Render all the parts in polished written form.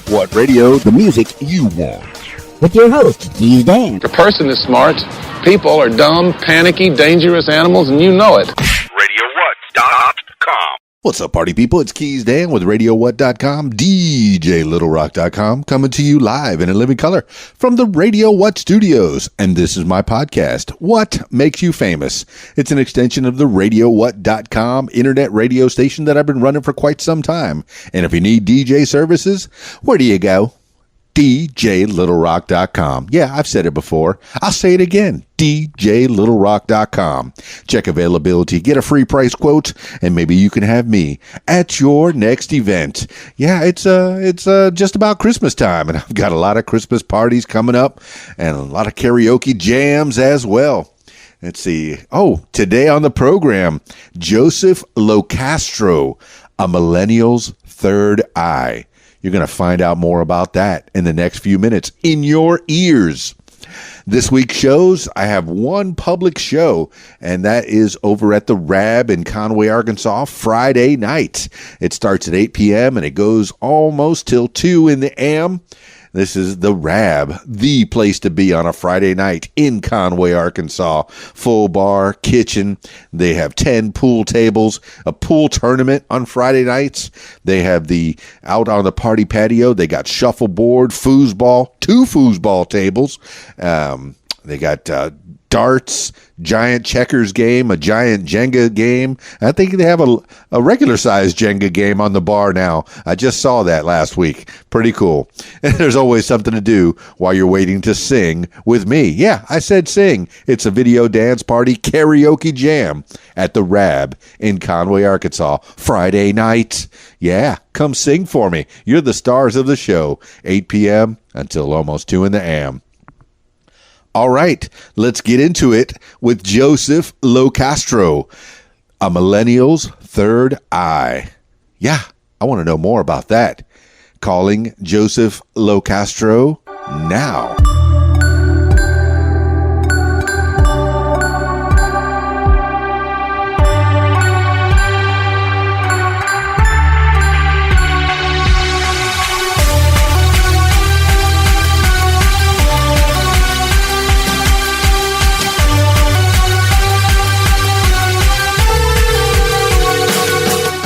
What Radio, the music you want. With your host, Keys Dan. The person is smart. People are dumb, panicky, dangerous animals, and you know it. RadioWhat.com. What's up, party people? It's Keys Dan with RadioWhat.com, DJLittleRock.com, coming to you live in a living color from the Radio What studios. And this is my podcast, What Makes You Famous? It's an extension of the RadioWhat.com internet radio station that I've been running for quite some time. And if you need DJ services, where do you go? DJLittleRock.com. Yeah, I've said it before. I'll say it again. DJLittleRock.com. Check availability, get a free price quote, and maybe you can have me at your next event. Yeah, it's just about Christmas time, and I've got a lot of Christmas parties coming up and a lot of karaoke jams as well. Let's see. Oh, today on the program, Joseph ŁōCástrø, a millennial's third eye. You're going to find out more about that in the next few minutes in your ears. This week's shows, I have one public show, and that is over at the Rab in Conway, Arkansas, Friday night. It starts at 8 p.m. and it goes almost till 2 in the a.m. This is the Rab, the place to be on a Friday night in Conway, Arkansas. Full bar, kitchen. They have 10 pool tables, a pool tournament on Friday nights. They have the out on the party patio. They got shuffleboard, foosball, 2 foosball tables. They got darts, giant checkers game, a giant Jenga game. I think they have a regular sized Jenga game on the bar now. I just saw that last week. Pretty cool. And there's always something to do while you're waiting to sing with me. Yeah, I said sing. It's a video dance party karaoke jam at the Rab in Conway, Arkansas, Friday night. Yeah, come sing for me. You're the stars of the show. 8 p.m. until almost 2 in the a.m. All right, let's get into it with Joseph ŁōCástrø, a millennial's third eye. Yeah, I want to know more about that. Calling Joseph ŁōCástrø now.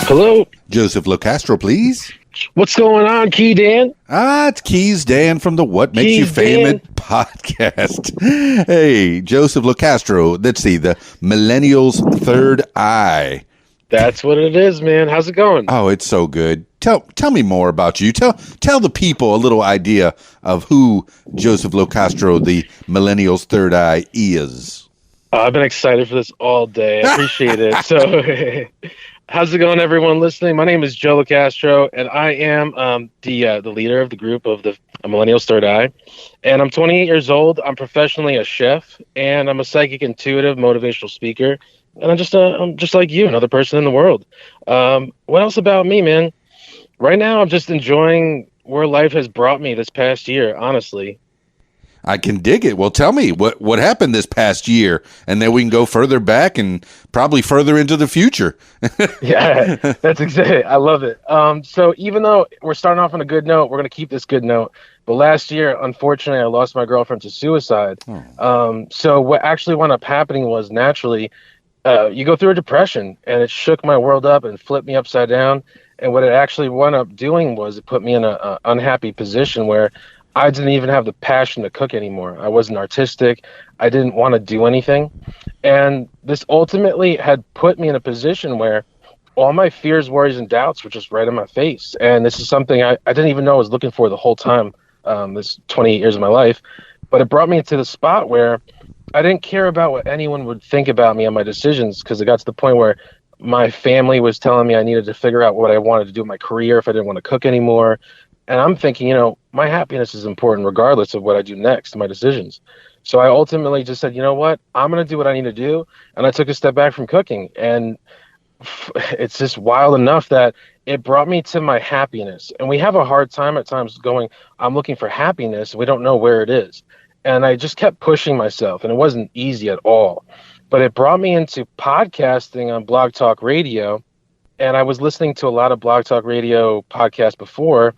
Hello. Joseph ŁōCástrø, please. What's going on, Key Dan? It's Keys Dan from the What Makes You Famous podcast. Hey, Joseph ŁōCástrø. Let's see, the millennial's third eye. That's what it is, man. How's it going? Oh, it's so good. Tell me more about you. Tell the people a little idea of who Joseph ŁōCástrø, the millennial's third eye, is. I've been excited for this all day. I appreciate it. So, how's it going, everyone listening? My name is Joe ŁōCástrø, and I am the leader of the group of the Millennials Third Eye. And I'm 28 years old. I'm professionally a chef, and I'm a psychic intuitive motivational speaker. And I'm just like you, another person in the world. What else about me, man? Right now, I'm just enjoying where life has brought me this past year, honestly. I can dig it. Well, tell me what happened this past year, and then we can go further back and probably further into the future. Yeah, that's exactly. I love it. So even though we're starting off on a good note, we're going to keep this good note. But last year, unfortunately, I lost my girlfriend to suicide. So what actually wound up happening was naturally, you go through a depression, and it shook my world up and flipped me upside down. And what it actually wound up doing was it put me in an unhappy position where I didn't even have the passion to cook anymore. I wasn't artistic. I didn't want to do anything. And this ultimately had put me in a position where all my fears, worries, and doubts were just right in my face. And this is something I didn't even know I was looking for the whole time, this 28 years of my life. But it brought me to the spot where I didn't care about what anyone would think about me and my decisions, because it got to the point where my family was telling me I needed to figure out what I wanted to do in my career if I didn't want to cook anymore. And I'm thinking, my happiness is important regardless of what I do next, my decisions. So I ultimately just said, you know what, I'm going to do what I need to do. And I took a step back from cooking. And it's just wild enough that it brought me to my happiness. And we have a hard time at times going, I'm looking for happiness, and we don't know where it is. And I just kept pushing myself, and it wasn't easy at all. But it brought me into podcasting on Blog Talk Radio. And I was listening to a lot of Blog Talk Radio podcasts before.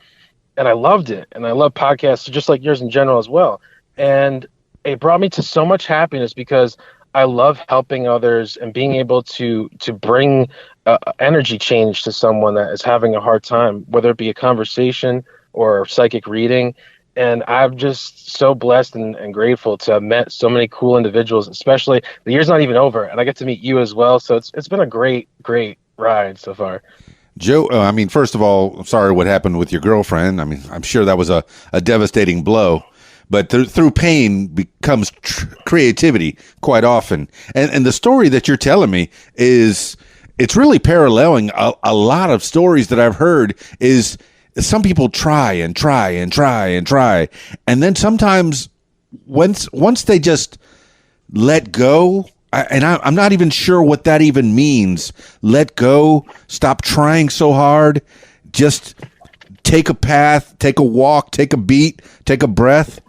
and I loved it. And I love podcasts just like yours in general as well. And it brought me to so much happiness because I love helping others and being able to bring energy change to someone that is having a hard time, whether it be a conversation or psychic reading. And I'm just so blessed and grateful to have met so many cool individuals, especially the year's not even over and I get to meet you as well. So it's been a great ride so far. Joe, I mean, first of all, I'm sorry what happened with your girlfriend. I mean, I'm sure that was a devastating blow. But through pain becomes creativity quite often. And the story that you're telling me it's really paralleling a lot of stories that I've heard. Is some people try and try and try and try. And then sometimes once they just let go, I'm not even sure what that even means. Let go, stop trying so hard, just take a path, take a walk, take a beat, take a breath.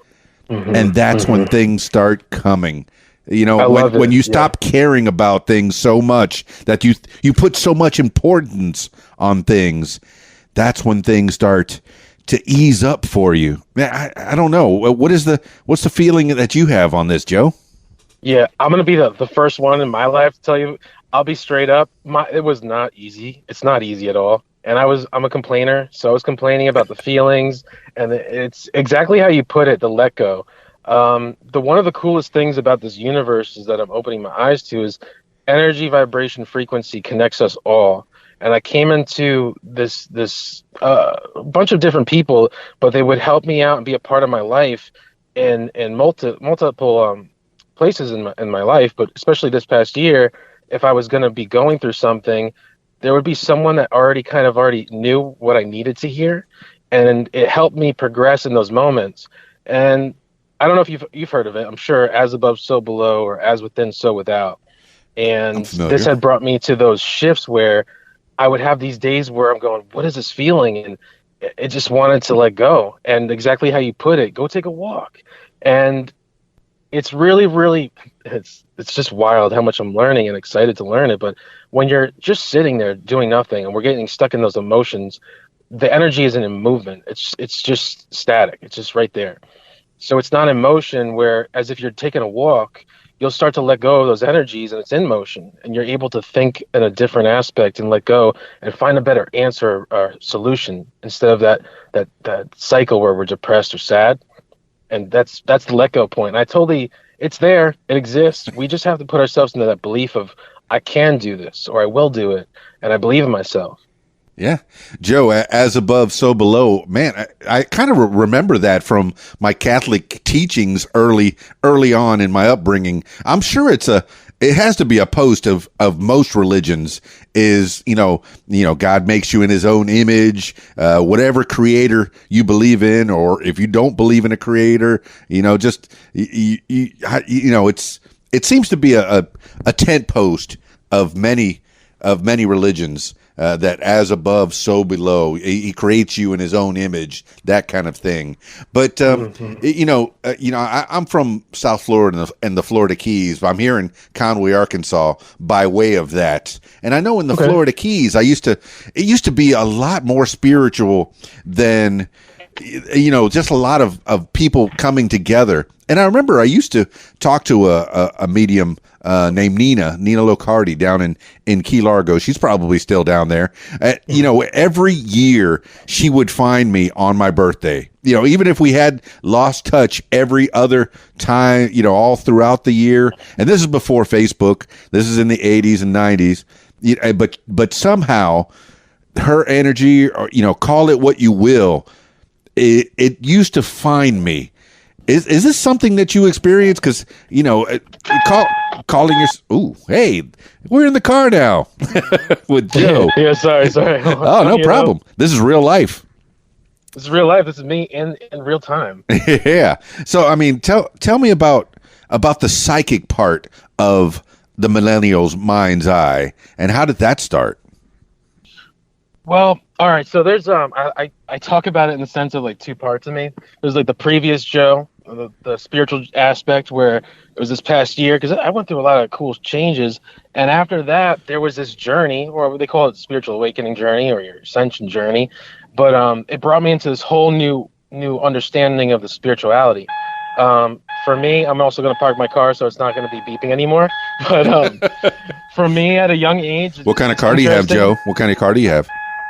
And that's when things start coming. You know, when you stop caring about things so much that you put so much importance on things, that's when things start to ease up for you. I don't know. What's the feeling that you have on this, Joe? Yeah, I'm gonna be the first one in my life to tell you. I'll be straight up. It was not easy. It's not easy at all. And I'm a complainer, so I was complaining about the feelings, and it's exactly how you put it, the let go. One of the coolest things about this universe is that I'm opening my eyes to is energy, vibration, frequency connects us all. And I came into this bunch of different people, but they would help me out and be a part of my life in multiple places in my life, but especially this past year, if I was going to be going through something, there would be someone that already knew what I needed to hear, and it helped me progress in those moments. And I don't know if you've heard of it. I'm sure As Above, So Below, or As Within, So Without. And this had brought me to those shifts where I would have these days where I'm going, what is this feeling? And it just wanted to let go. And exactly how you put it, go take a walk. And it's really, it's just wild how much I'm learning and excited to learn it. But when you're just sitting there doing nothing and we're getting stuck in those emotions, the energy isn't in movement. It's just static. It's just right there. So it's not in motion, where as if you're taking a walk, you'll start to let go of those energies and it's in motion, and you're able to think in a different aspect and let go and find a better answer or solution instead of that cycle where we're depressed or sad. And that's the let go point. It's there, it exists. We just have to put ourselves into that belief of I can do this, or I will do it, and I believe in myself. Yeah. Joe, As Above, So Below. Man, I kind of remember that from my Catholic teachings early on in my upbringing. I'm sure it has to be a post of most religions is, God makes you in his own image, whatever creator you believe in, or if you don't believe in a creator, it seems to be a tent post of many religions. That as above, so below. He creates you in his own image, that kind of thing. But I'm from South Florida and the Florida Keys. I'm here in Conway, Arkansas, by way of that. And I know in the Florida Keys, it used to be a lot more spiritual than, just a lot of people coming together. And I remember I used to talk to a medium named Nina Locardi down in Key Largo. She's probably still down there. Every year she would find me on my birthday. Even if we had lost touch every other time, all throughout the year. And this is before Facebook. This is in the 80s and 90s. But somehow her energy, or call it what you will, it used to find me. Is this something that you experience? Because calling your hey, we're in the car now with Joe. Yeah, sorry. Oh, no problem. This is real life. This is real life. This is me in real time. Yeah. So I mean, tell me about the psychic part of the Millennials' mind's eye, and how did that start? Well, all right. So there's I talk about it in the sense of like two parts of me. There's like the previous Joe, the spiritual aspect, where it was this past year, because I went through a lot of cool changes, and after that there was this journey, or they call it spiritual awakening journey or your ascension journey, but it brought me into this whole new understanding of the spirituality. For me, I'm also going to park my car so it's not going to be beeping anymore. But for me, at a young age, What kind of car do you have, Joe? What kind of car do you have?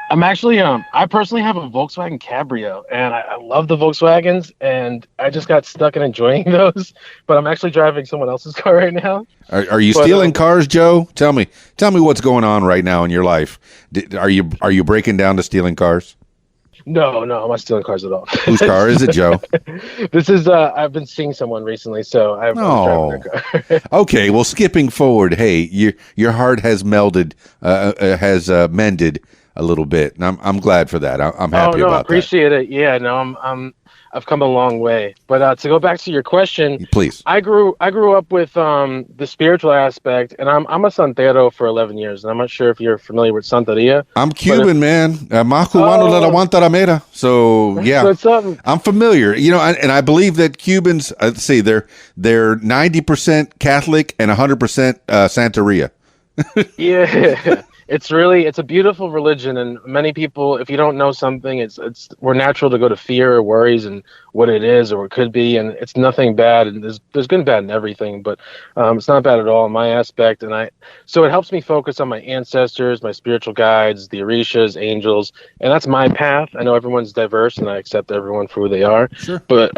I'm actually I personally have a Volkswagen Cabrio, and I love the Volkswagens, and I just got stuck in enjoying those. But I'm actually driving someone else's car right now. Are you stealing cars, Joe? Tell me what's going on right now in your life. Are you breaking down to stealing cars? No, I'm not stealing cars at all. Whose car is it, Joe? This is I've been seeing someone recently, so I'm driving their car. Okay, well, skipping forward, hey, your heart has mended a little bit, and I'm glad for that. I'm happy about I appreciate it. Yeah, no, I've come a long way. But to go back to your question, please. I grew up with the spiritual aspect, and I'm a santero for 11 years, and I'm not sure if you're familiar with Santeria. I'm Cuban, man. So yeah, so I'm familiar. You know, and I believe that Cubans, let's see, they're 90% Catholic and 100% Santeria. Yeah. It's a beautiful religion, and many people, if you don't know something, we're natural to go to fear or worries and what it is or it could be, and it's nothing bad, and there's good and bad in everything, but it's not bad at all in my aspect, so it helps me focus on my ancestors, my spiritual guides, the Orishas, angels, and that's my path. I know everyone's diverse, and I accept everyone for who they are. Sure. But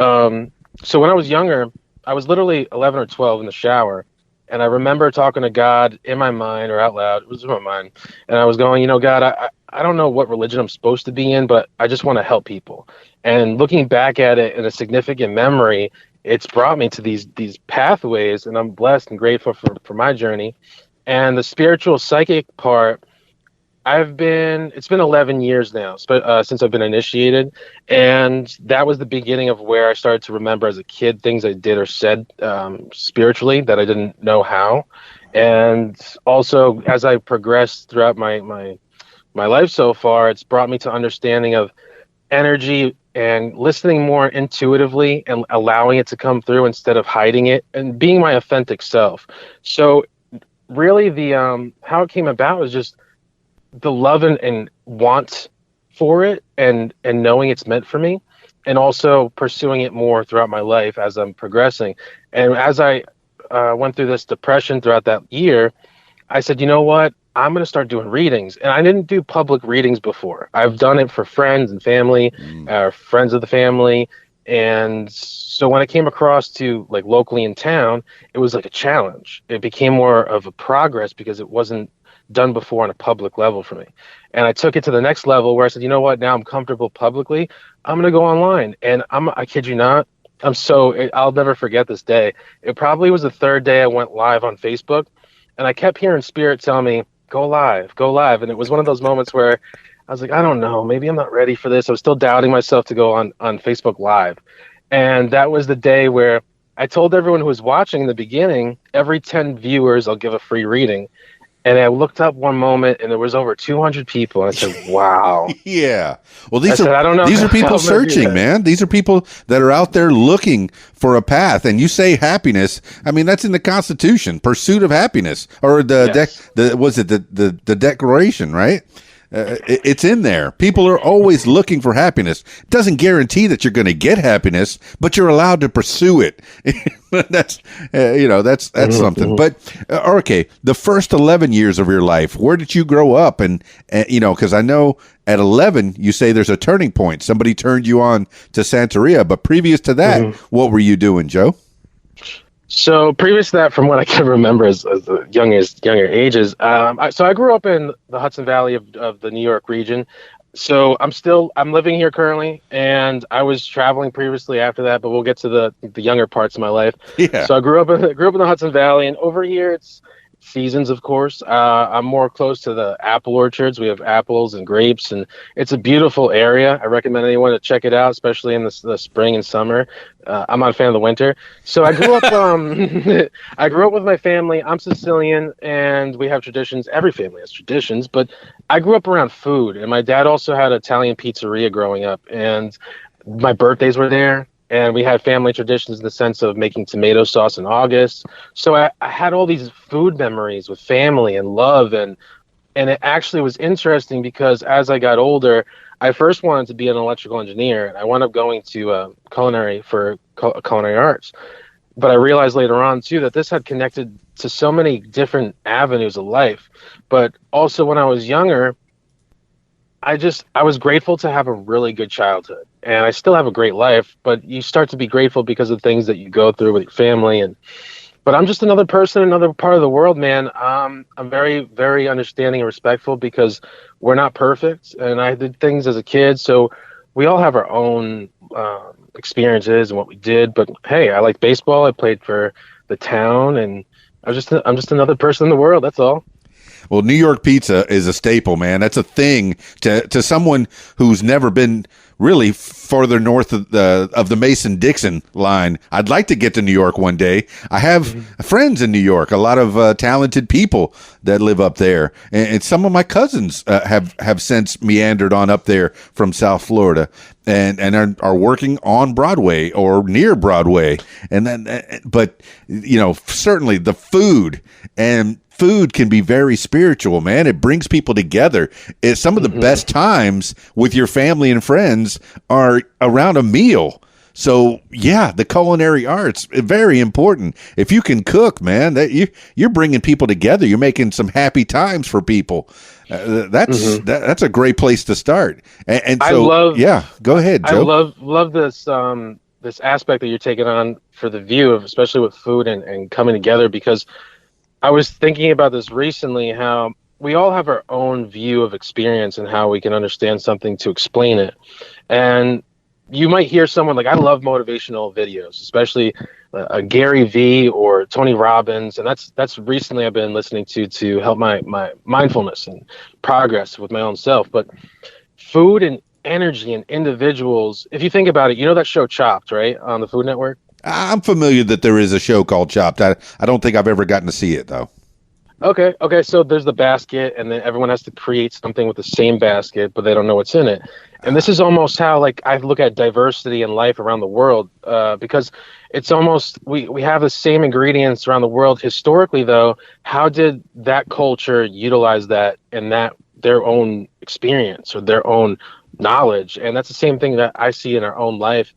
so when I was younger, I was literally 11 or 12 in the shower. And I remember talking to God in my mind or out loud. It was in my mind. And I was going, God, I don't know what religion I'm supposed to be in, but I just want to help people. And looking back at it in a significant memory, it's brought me to these pathways, and I'm blessed and grateful for my journey. And the spiritual psychic part, it's been 11 years now since I've been initiated. And that was the beginning of where I started to remember as a kid things I did or said spiritually that I didn't know how. And also, as I progressed throughout my life so far, it's brought me to understanding of energy and listening more intuitively and allowing it to come through instead of hiding it and being my authentic self. So really the how it came about was just the love and want for it and knowing it's meant for me, and also pursuing it more throughout my life as I'm progressing. And as I went through this depression throughout that year, I said, you know what? I'm going to start doing readings. And I didn't do public readings before. I've done it for friends and family, friends of the family. And so when I came across to like locally in town, it was like a challenge. It became more of a progress because it wasn't done before on a public level for me. And I took it to the next level where I said, you know what, now I'm comfortable publicly. I'm going to go online. And I kid you not, I'll never forget this day. It probably was the third day I went live on Facebook, and I kept hearing Spirit tell me, go live. And it was one of those moments where I was like, I don't know, maybe I'm not ready for this. I was still doubting myself to go on Facebook Live. And that was the day where I told everyone who was watching in the beginning, every 10 viewers, I'll give a free reading. And I looked up one moment, and there was over 200 people. And I said, "Wow." Yeah. Well, these I don't know. These are people searching, man. These are people that are out there looking for a path. And you say happiness. I mean, that's in the Constitution, pursuit of happiness, or the Declaration, right? It's in there. People are always looking for happiness. It doesn't guarantee that you're going to get happiness, but you're allowed to pursue it. That's something. But okay, the first 11 years of your life, where did you grow up? And because I know at 11 you say there's a turning point. Somebody turned you on to Santeria, but previous to that, what were you doing, Joe? So previous to that, from what I can remember as the younger ages, so I grew up in the Hudson Valley of the New York region. So I'm living here currently, and I was traveling previously after that, but we'll get to the younger parts of my life. Yeah. So I grew up in the Hudson Valley, and over here it's seasons, of course. I'm more close to the apple orchards. We have apples and grapes, and it's a beautiful area. I recommend anyone to check it out, especially in the spring and summer. I'm not a fan of the winter. So I grew up I grew up with my family. I'm Sicilian, and we have traditions. Every family has traditions, but I grew up around food, and my dad also had an Italian pizzeria growing up, and my birthdays were there. And we had family traditions in the sense of making tomato sauce in August. So I had all these food memories with family and love. And it actually was interesting because as I got older, I first wanted to be an electrical engineer, and I wound up going to culinary for culinary arts. But I realized later on too that this had connected to so many different avenues of life. But also when I was younger, I was grateful to have a really good childhood, and I still have a great life, but you start to be grateful because of things that you go through with your family. And but I'm just another person, another part of the world, man. I'm very, very understanding and respectful because we're not perfect, and I did things as a kid, so we all have our own experiences and what we did. But hey, I like baseball. I played for the town, and I'm just another person in the world. That's all. Well, New York pizza is a staple, man. That's a thing to someone who's never been really further north of the Mason-Dixon line. I'd like to get to New York one day. I have friends in New York, a lot of talented people that live up there, and some of my cousins have since meandered on up there from South Florida, and are working on Broadway or near Broadway. And then, but certainly the food can be very spiritual, man. It brings people together. Some of the best times with your family and friends are around a meal. So yeah, the culinary arts, very important. If you can cook, man, you're bringing people together. You're making some happy times for people. That's a great place to start. And so, go ahead, Joe. I love this this aspect that you're taking on for the view of, especially with food and coming together, because I was thinking about this recently, how we all have our own view of experience and how we can understand something to explain it. And you might hear someone like, I love motivational videos, especially Gary V or Tony Robbins. And that's recently I've been listening to help my mindfulness and progress with my own self. But food and energy and individuals, if you think about it, that show Chopped, right? On the Food Network. I'm familiar that there is a show called Chopped. I don't think I've ever gotten to see it, though. Okay. So there's the basket, and then everyone has to create something with the same basket, but they don't know what's in it. And this is almost how, like, I look at diversity in life around the world, because it's almost we have the same ingredients around the world. Historically, though, how did that culture utilize that in their own experience or their own knowledge? And that's the same thing that I see in our own life.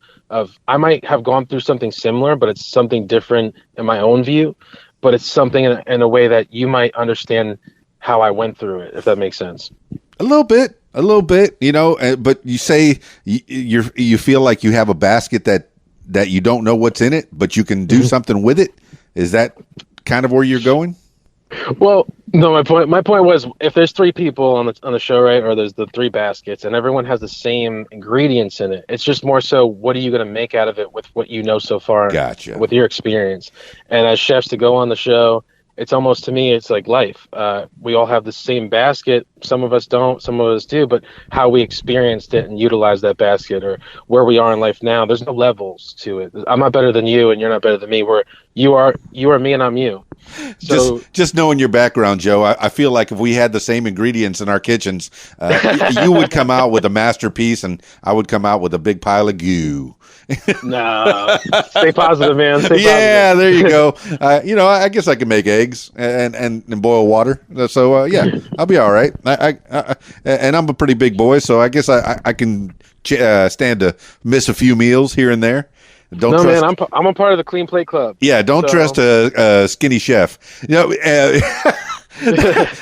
I might have gone through something similar, but it's something different in my own view. But it's something in a way that you might understand how I went through it, if that makes sense. A little bit, but you say you feel like you have a basket that you don't know what's in it, but you can do something with it. Is that kind of where you're going? Well, no, my point was, if there's three people on the show, right, or there's the three baskets and everyone has the same ingredients in it, it's just more so, what are you going to make out of it with what you know so far? Gotcha. With your experience. And as chefs to go on the show, it's almost, to me, it's like life. We all have the same basket. Some of us don't, some of us do, but how we experienced it and utilized that basket, or where we are in life now, there's no levels to it. I'm not better than you and you're not better than me. You are me and I'm you. So just knowing your background, Joe, I feel like if we had the same ingredients in our kitchens, you would come out with a masterpiece and I would come out with a big pile of goo. No, stay positive, man. Stay positive. Yeah, there you go. I guess I can make eggs and boil water. So I'll be all right. And I'm a pretty big boy, so I guess I can stand to miss a few meals here and there. Man, I'm a part of the Clean Plate Club. Yeah, don't trust a skinny chef.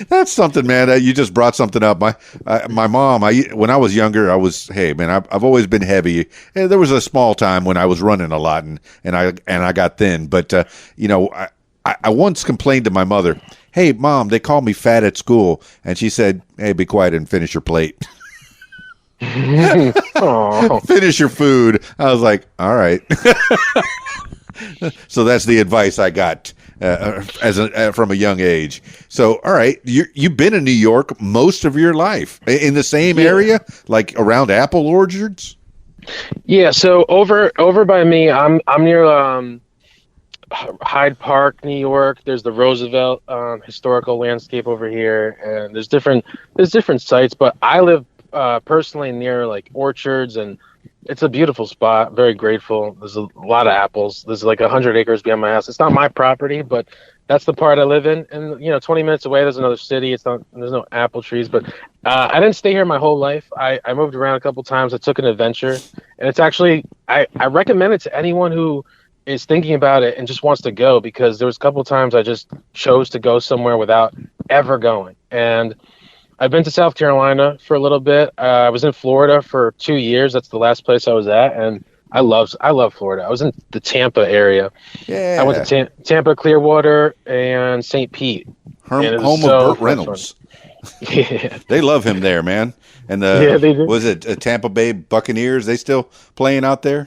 That's something, man. You just brought something up. My mom. When I was younger, I've always been heavy. There was a small time when I was running a lot, and I got thin. But I once complained to my mother, "Hey, Mom, they call me fat at school," and she said, "Hey, be quiet and finish your plate." Finish your food. I was like, all right. So that's the advice I got from a young age. So, all right, you've been in New York most of your life, in the same area, like around apple orchards. Yeah. So over by me, I'm near Hyde Park, New York. There's the Roosevelt historical landscape over here, and there's different sites. But I live personally near like orchards, and it's a beautiful spot. Very grateful. There's a lot of apples. There's like 100 acres behind my house. It's not my property, but that's the part I live in. And 20 minutes away, there's another city. There's no apple trees, but I didn't stay here my whole life. I moved around a couple times. I took an adventure, and it's actually I recommend it to anyone who is thinking about it and just wants to go, because there was a couple times I just chose to go somewhere without ever going. And I've been to South Carolina for a little bit. I was in Florida for 2 years. That's the last place I was at, and I love Florida. I was in the Tampa area. Yeah. I went to Tampa, Clearwater, and St. Pete. Home of Burt Reynolds. Yeah. They love him there, man. And Yeah, they do. was it Tampa Bay Buccaneers? They still playing out there?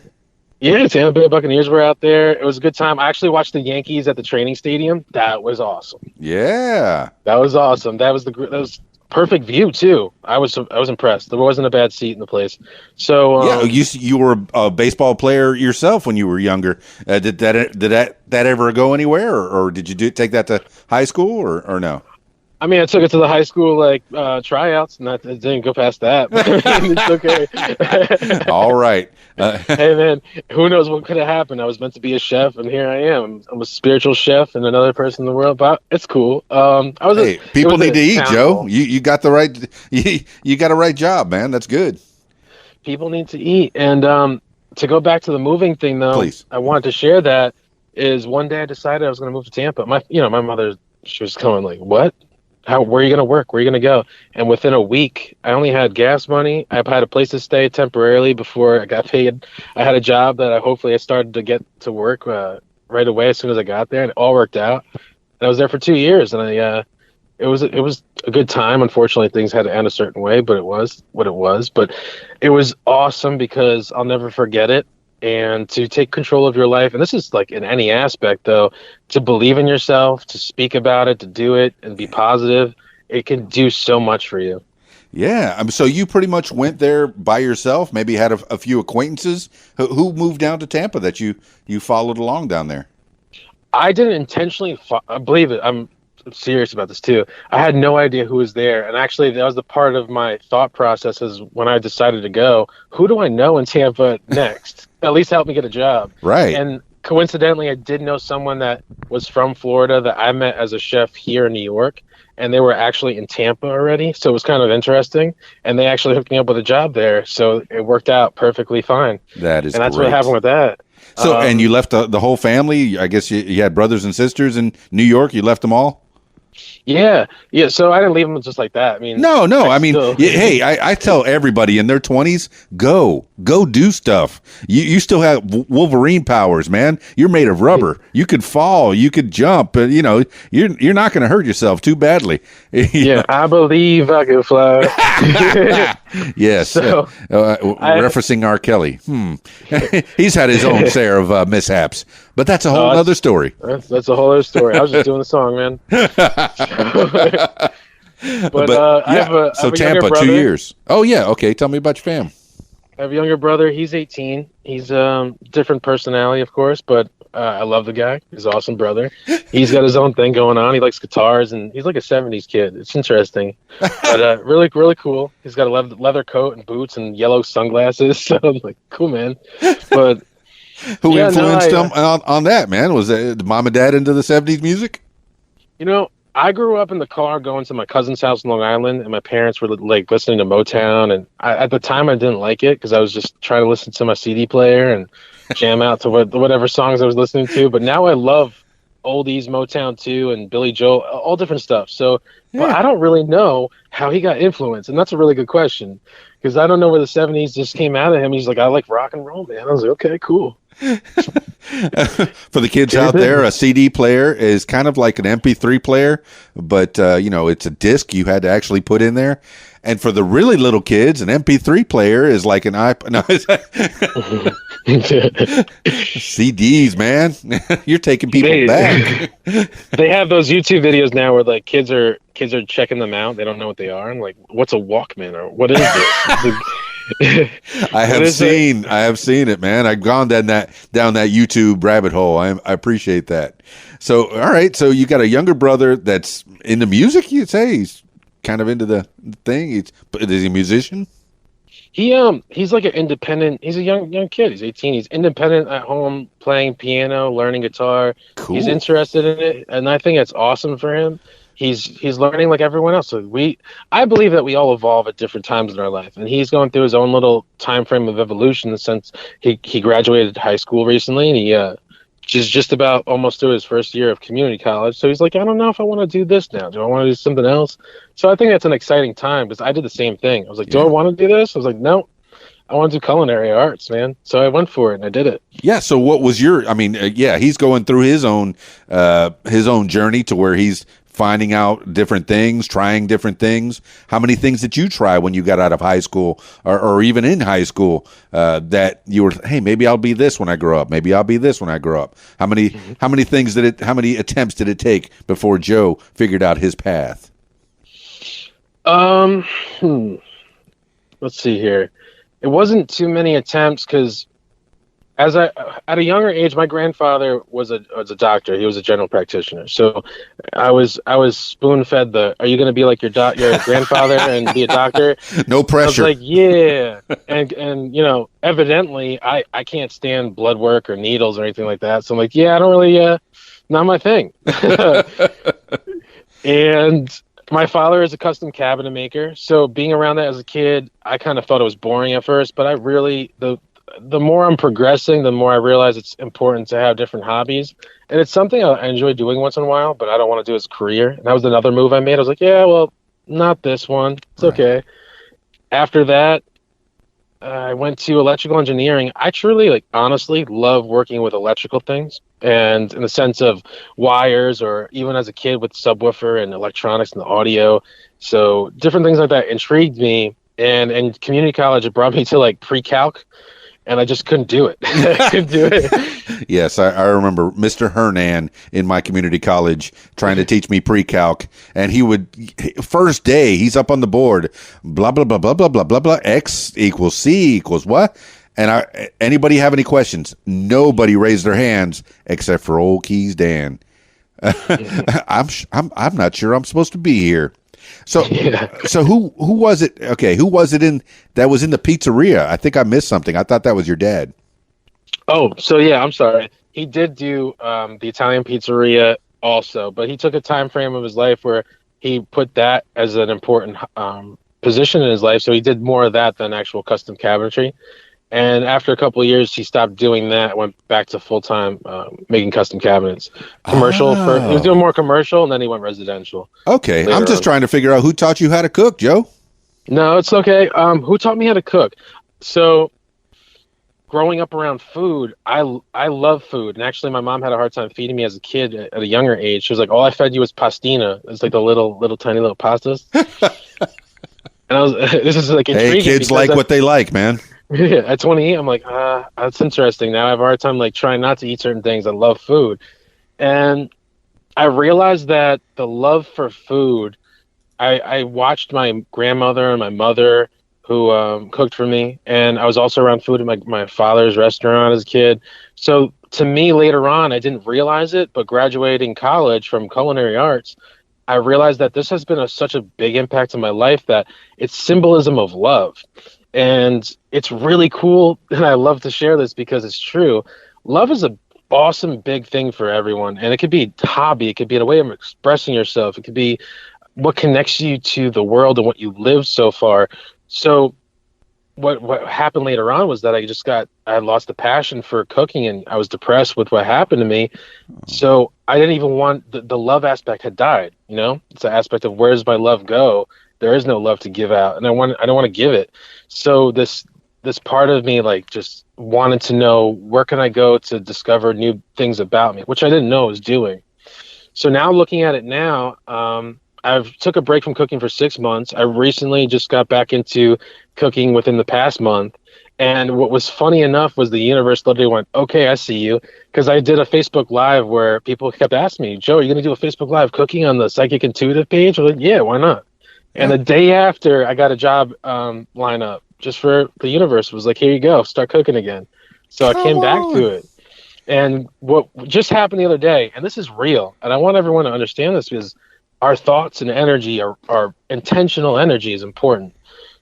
Yeah, Tampa Bay Buccaneers were out there. It was a good time. I actually watched the Yankees at the training stadium. That was awesome. Yeah. That was awesome. That was perfect view too. I was impressed. There wasn't a bad seat in the place. So yeah, you were a baseball player yourself when you were younger. Did that ever go anywhere, or did you take that to high school, or no? I mean, I took it to the high school tryouts, and it didn't go past that. It's okay. All right. Hey man, who knows what could have happened? I was meant to be a chef, and here I am. I'm a spiritual chef and another person in the world. But it's cool. People need to eat, Joe. You got the right. You got a right job, man. That's good. People need to eat, and to go back to the moving thing, though, Please. I wanted to share that. Is one day I decided I was going to move to Tampa. My mother, she was going like, "What? Where are you going to work? Where are you going to go?" And within a week, I only had gas money. I had a place to stay temporarily before I got paid. I had a job that I started to get to work right away as soon as I got there, and it all worked out. And I was there for 2 years, and it was a good time. Unfortunately, things had to end a certain way, but it was what it was. But it was awesome because I'll never forget it. And to take control of your life, and this is like in any aspect, though, to believe in yourself, to speak about it, to do it, and be positive, it can do so much for you. Yeah. So you pretty much went there by yourself, maybe had a few acquaintances. Who moved down to Tampa that you followed along down there? I didn't intentionally, believe it, I'm serious about this too. I had no idea who was there. And actually, that was the part of my thought process is when I decided to go, who do I know in Tampa next? At least help me get a job. Right. And coincidentally, I did know someone that was from Florida that I met as a chef here in New York, and they were actually in Tampa already. So it was kind of interesting. And they actually hooked me up with a job there. So it worked out perfectly fine. That is And that's great. what happened with that. So, and you left the whole family? I guess you had brothers and sisters in New York. You left them all? Yeah. So I didn't leave them just like that. I mean, No. I mean, hey, I tell everybody in their 20s, go do stuff. You still have Wolverine powers, man. You're made of rubber. You could fall, you could jump, but you're not going to hurt yourself too badly. Yeah, I believe I can fly. Yes. So, referencing R. Kelly. He's had his own share of mishaps, but that's a whole other story. That's a whole other story. I was just doing the song, man. But I have a Tampa, brother. 2 years. Oh yeah, okay. Tell me about your fam. I have a younger brother. He's 18. He's different personality, of course, but I love the guy. He's an awesome brother. He's got his own thing going on. He likes guitars, and he's like a 70s kid. It's interesting, but really, really cool. He's got a leather coat and boots and yellow sunglasses. So I'm like, cool, man. But who influenced him on that, man? Was it mom and dad into the 70s music? I grew up in the car going to my cousin's house in Long Island, and my parents were like listening to Motown. And at the time, I didn't like it because I was just trying to listen to my CD player and jam out to whatever songs I was listening to. But now I love oldies, Motown too, and Billy Joel, all different stuff. So, but I don't really know how he got influenced, and that's a really good question because I don't know where the 70s just came out of him. He's like, I like rock and roll, man. I was like, okay, cool. For the kids out there, a CD player is kind of like an MP3 player, but it's a disc you had to actually put in there. And for the really little kids, an MP3 player is like an iPod. No, CDs, man. You're taking people back. They have those YouTube videos now where like kids are checking them out. They don't know what they are. And like, what's a Walkman or what is this? I have seen it, man. I've gone down that YouTube rabbit hole. I appreciate that. So, all right. So you got a younger brother that's into music. You'd say he's kind of into the thing. Is he a musician? He's like an independent. He's a young kid. He's 18. He's independent at home, playing piano, learning guitar. Cool. He's interested in it, and I think it's awesome for him. He's learning like everyone else. So I believe that we all evolve at different times in our life, and he's going through his own little time frame of evolution. In the sense he graduated high school recently, and he just about almost through his first year of community college. So he's like, I don't know if I want to do this now. Do I want to do something else? So I think that's an exciting time because I did the same thing. I was like, do I want to do this? I was like, no, I want to do culinary arts, man. So I went for it and I did it. Yeah. So what was he's going through his own journey to where he's finding out different things, trying different things. How many things did you try when you got out of high school or even in high school that you were, hey, maybe I'll be this when I grow up. Maybe I'll be this when I grow up. How many how many attempts did it take before Joe figured out his path? Let's see here. It wasn't too many attempts because at a younger age, my grandfather was a doctor. He was a general practitioner. So I was spoon fed are you going to be like your grandfather and be a doctor? No pressure. I was like, yeah. And evidently I can't stand blood work or needles or anything like that. So I'm like, yeah, I don't really, not my thing. And my father is a custom cabinet maker. So being around that as a kid, I kind of thought it was boring at first, but the more I'm progressing, the more I realize it's important to have different hobbies. And it's something I enjoy doing once in a while, but I don't want to do as a career. And that was another move I made. I was like, yeah, well, not this one. It's okay. After that, I went to electrical engineering. I truly, honestly love working with electrical things. And in the sense of wires, or even as a kid with subwoofer and electronics and the audio. So different things like that intrigued me. And in community college, it brought me to pre-calc. And I just couldn't do it. I couldn't do it. Yes, I remember Mr. Hernan in my community college trying to teach me pre-calc. And first day, he's up on the board, blah, blah, blah, blah, blah, blah, blah, blah, X equals C equals what? And anybody have any questions? Nobody raised their hands except for old Keys Dan. I'm not sure I'm supposed to be here. So, so who was it? Okay, who was it that was in the pizzeria? I think I missed something. I thought that was your dad. Oh, so yeah, I'm sorry. He did do the Italian pizzeria also, but he took a time frame of his life where he put that as an important position in his life. So he did more of that than actual custom cabinetry. And after a couple of years, he stopped doing that, went back to full-time making custom cabinets. Commercial. He was doing more commercial, and then he went residential. Okay. I'm just trying to figure out who taught you how to cook, Joe. No, it's okay. Who taught me how to cook? So growing up around food, I love food. And actually, my mom had a hard time feeding me as a kid at a younger age. She was like, all I fed you was pastina. It's like the little tiny little pastas. And I was, this is intriguing. Hey, kids like what they like, man. Yeah, at 28, I'm like, that's interesting. Now I have a hard time trying not to eat certain things. I love food. And I realized that the love for food, I watched my grandmother and my mother who cooked for me. And I was also around food at my father's restaurant as a kid. So to me, later on, I didn't realize it, but graduating college from culinary arts, I realized that this has been such a big impact in my life that it's symbolism of love. And it's really cool, and I love to share this because it's true. Love is an awesome big thing for everyone, and it could be a hobby. It could be a way of expressing yourself. It could be what connects you to the world and what you lived so far. So what happened later on was that I lost the passion for cooking, and I was depressed with what happened to me. So I didn't even want the love aspect had died. It's the aspect of where does my love go? There is no love to give out, and I don't want to give it. So this part of me just wanted to know, where can I go to discover new things about me, which I didn't know I was doing. So now looking at it now, I've took a break from cooking for 6 months. I recently just got back into cooking within the past month. And what was funny enough was the universe literally went, okay, I see you. Because I did a Facebook Live where people kept asking me, Joe, are you going to do a Facebook Live cooking on the Psychic Intuitive page? I was like, yeah, why not? And the day after, I got a job lineup just for the universe. It was like, here you go, start cooking again. So I came back to it. And what just happened the other day, and this is real, and I want everyone to understand this because our thoughts and energy, our intentional energy is important.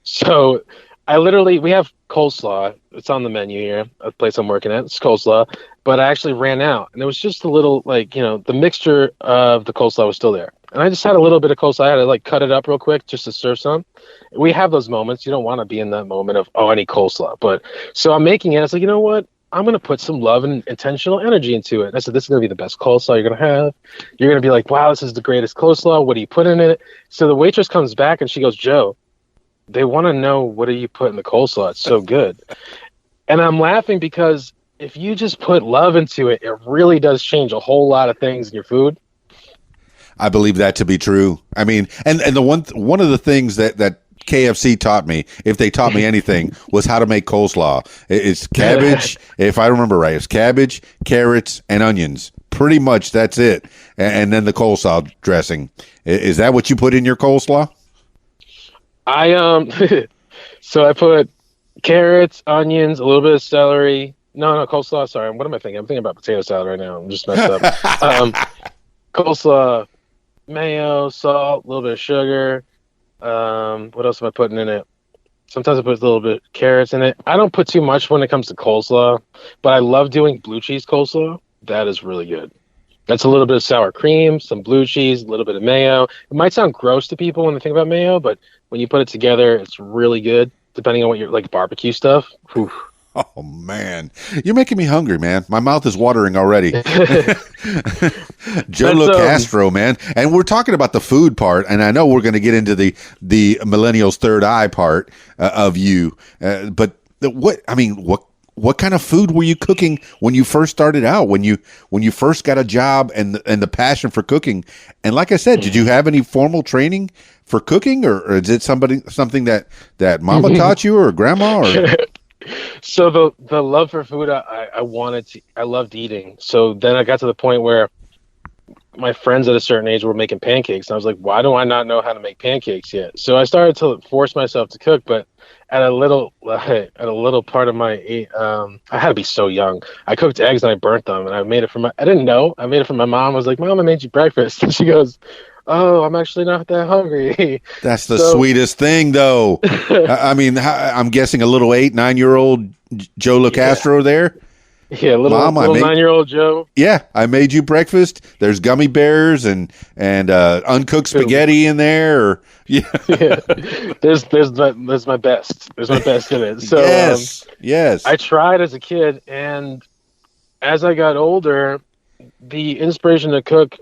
So we have coleslaw. It's on the menu here at the place I'm working at. It's coleslaw, but I actually ran out, and it was just a little like, the mixture of the coleslaw was still there, and I just had a little bit of coleslaw. I had to like cut it up real quick just to serve some. We have those moments. You don't want to be in that moment of, oh, I need coleslaw, but so I'm making it. I was like, you know what? I'm going to put some love and intentional energy into it. And I said, this is going to be the best coleslaw you're going to have. You're going to be like, wow, this is the greatest coleslaw. What do you put in it? So the waitress comes back and she goes, Joe, they want to know, what do you put in the coleslaw? It's so good. And I'm laughing because if you just put love into it, it really does change a whole lot of things in your food. I believe that to be true. I mean, and the one of the things that KFC taught me, if they taught me anything, was how to make coleslaw. It's cabbage, if I remember right. It's cabbage, carrots, and onions. Pretty much that's it. And then the coleslaw dressing. Is that what you put in your coleslaw? So I put carrots, onions, a little bit of celery. No, coleslaw. Sorry, what am I thinking? I'm thinking about potato salad right now. I'm just messed up. Coleslaw, mayo, salt, a little bit of sugar. What else am I putting in it? Sometimes I put a little bit of carrots in it. I don't put too much when it comes to coleslaw, but I love doing blue cheese coleslaw. That is really good. That's a little bit of sour cream, some blue cheese, a little bit of mayo. It might sound gross to people when they think about mayo, but when you put it together, it's really good, depending on what you're like, barbecue stuff. Whew. Oh, man. You're making me hungry, man. My mouth is watering already. Joe ŁōCástrø, man. And we're talking about the food part, and I know we're going to get into the Millennials' third eye part of you. But what kind of food were you cooking when you first started out, when you first got a job and the passion for cooking? And like I said, did you have any formal training for cooking, or is it something that mama taught you or grandma? Or So the love for food, I loved eating. So then I got to the point where my friends at a certain age were making pancakes, and I was like, why do I not know how to make pancakes yet? So I started to force myself to cook, but at a little part of my, I had to be so young. I cooked eggs and I burnt them, and I made it I didn't know. I made it for my mom. I was like, Mom, I made you breakfast. And she goes, oh, I'm actually not that hungry. That's the sweetest thing, though. I mean, I'm guessing a little 8-9-year-old Joe ŁōCástrø there. Yeah, little 9-year-old Joe. Yeah, I made you breakfast. There's gummy bears and uncooked spaghetti in there. Or, yeah. There's my best. There's my best in it. So yes. I tried as a kid, and as I got older, the inspiration to cook.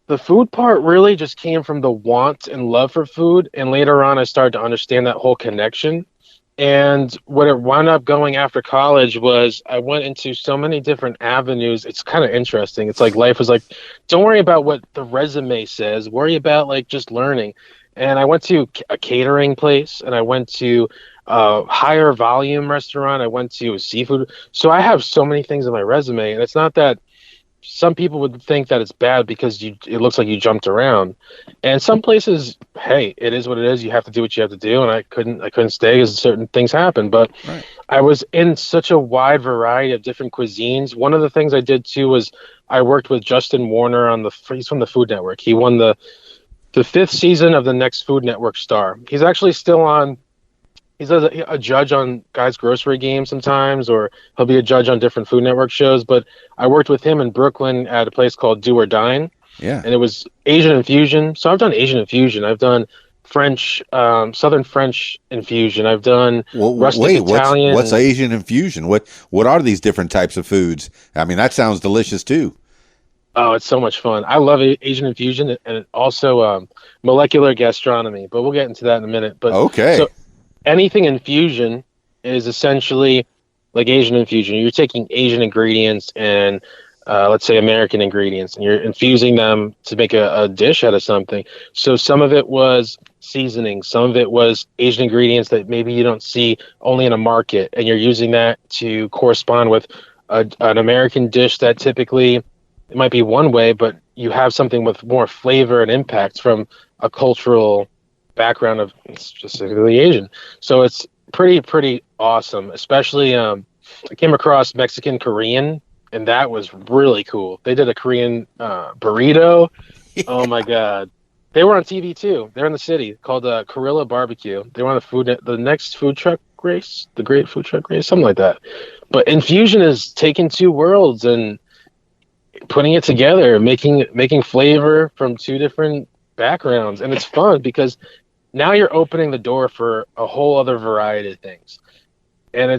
The food part really just came from the want and love for food. And later on, I started to understand that whole connection. And what it wound up going after college was I went into so many different avenues. It's kind of interesting. It's like life was like, don't worry about what the resume says. Worry about like just learning. And I went to a catering place, and I went to a higher volume restaurant. I went to a seafood. So I have so many things on my resume. And it's not that some people would think that it's bad because it looks like you jumped around, and some places, hey, it is what it is. You have to do what you have to do, and I couldn't stay because certain things happen. But right. I was in such a wide variety of different cuisines. One of the things I did too was I worked with Justin Warner he's from the Food Network. He won the 5th season of the next Food Network star. He's actually still on. He's a judge on Guys Grocery Games sometimes, or he'll be a judge on different Food Network shows. But I worked with him in Brooklyn at a place called Do or Dine. Yeah. And it was Asian infusion. So I've done Asian infusion. I've done French, Southern French infusion. I've done rustic Italian. What's Asian infusion? What are these different types of foods? I mean, that sounds delicious too. Oh, it's so much fun. I love Asian infusion, and also molecular gastronomy. But we'll get into that in a minute. But okay. So, anything infusion is essentially like Asian infusion. You're taking Asian ingredients and let's say American ingredients, and you're infusing them to make a dish out of something. So some of it was seasoning, some of it was Asian ingredients that maybe you don't see only in a market, and you're using that to correspond with an American dish that typically it might be one way, but you have something with more flavor and impact from a cultural background of specifically Asian. So it's pretty awesome. Especially I came across Mexican Korean, and that was really cool. They did a Korean burrito. Oh my god, They were on TV too. They're in the city called Corilla Barbecue. They were on the next food truck race, the Great Food Truck Race, something like that. But Infusion is taking two worlds and putting it together, making flavor from two different backgrounds, and it's fun because now you're opening the door for a whole other variety of things. And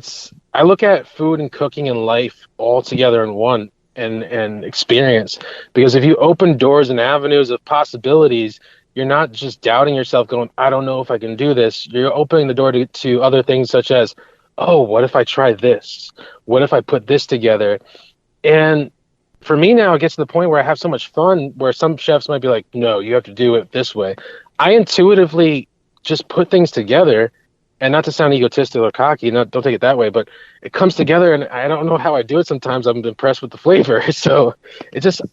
I look at food and cooking and life all together in one and experience, because if you open doors and avenues of possibilities, you're not just doubting yourself going, I don't know if I can do this. You're opening the door to other things such as, oh, what if I try this? What if I put this together? And for me now, it gets to the point where I have so much fun where some chefs might be like, no, you have to do it this way. I intuitively just put things together, and not to sound egotistical or cocky, don't take it that way, but it comes together, and I don't know how I do it sometimes. I'm impressed with the flavor. So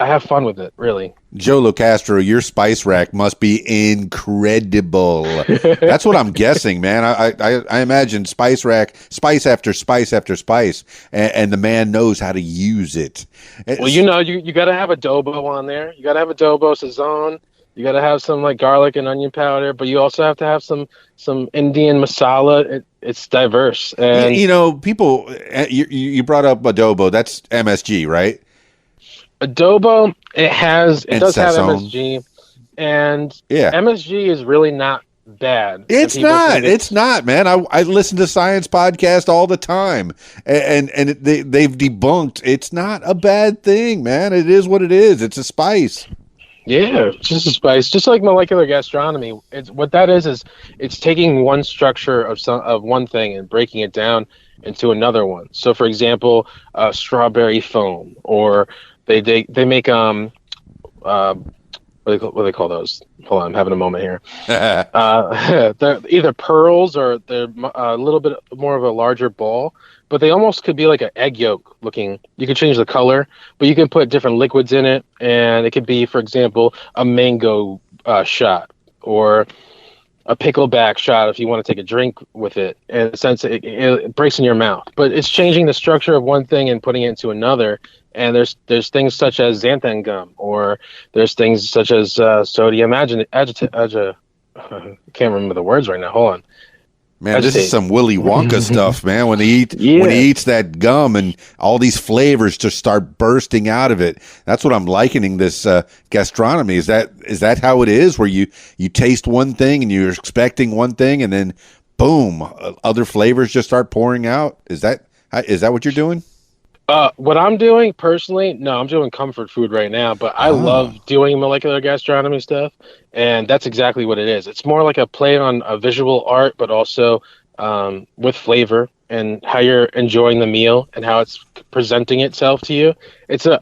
I have fun with it, really. ŁōCástrø, your spice rack must be incredible. That's what I'm guessing, man. I imagine spice rack, spice after spice after spice, and the man knows how to use it. Well, you got to have adobo on there. You got to have adobo, sazon. You got to have some like garlic and onion powder, but you also have to have some Indian masala. It's diverse. And people, you brought up adobo. That's MSG, right? Adobo, it does have sazon. MSG, and yeah, MSG is really not bad. It's not, man. I listen to science podcasts all the time, and they've debunked. It's not a bad thing, man. It is what it is. It's a spice. Yeah, it's just a spice, just like molecular gastronomy. What that is it's taking one structure of one thing and breaking it down into another one. So, for example, strawberry foam, or they make what do they call those? Hold on, I'm having a moment here. They're either pearls or they're a little bit more of a larger ball, but they almost could be like an egg yolk looking. You can change the color, but you can put different liquids in it, and it could be, for example, a mango shot or a pickleback shot if you want to take a drink with it. In a sense, it breaks in your mouth, but it's changing the structure of one thing and putting it into another. And there's things such as xanthan gum, or there's things such as sodium I can't remember the words right now. Hold on. Man, this is some Willy Wonka stuff, man. When he eats that gum and all these flavors just start bursting out of it. That's what I'm likening this gastronomy. Is that how it is? Where you taste one thing and you're expecting one thing, and then boom, other flavors just start pouring out. Is that what you're doing? What I'm doing personally, no, I'm doing comfort food right now, but I love doing molecular gastronomy stuff, and that's exactly what it is. It's more like a play on a visual art, but also with flavor and how you're enjoying the meal and how it's presenting itself to you. It's a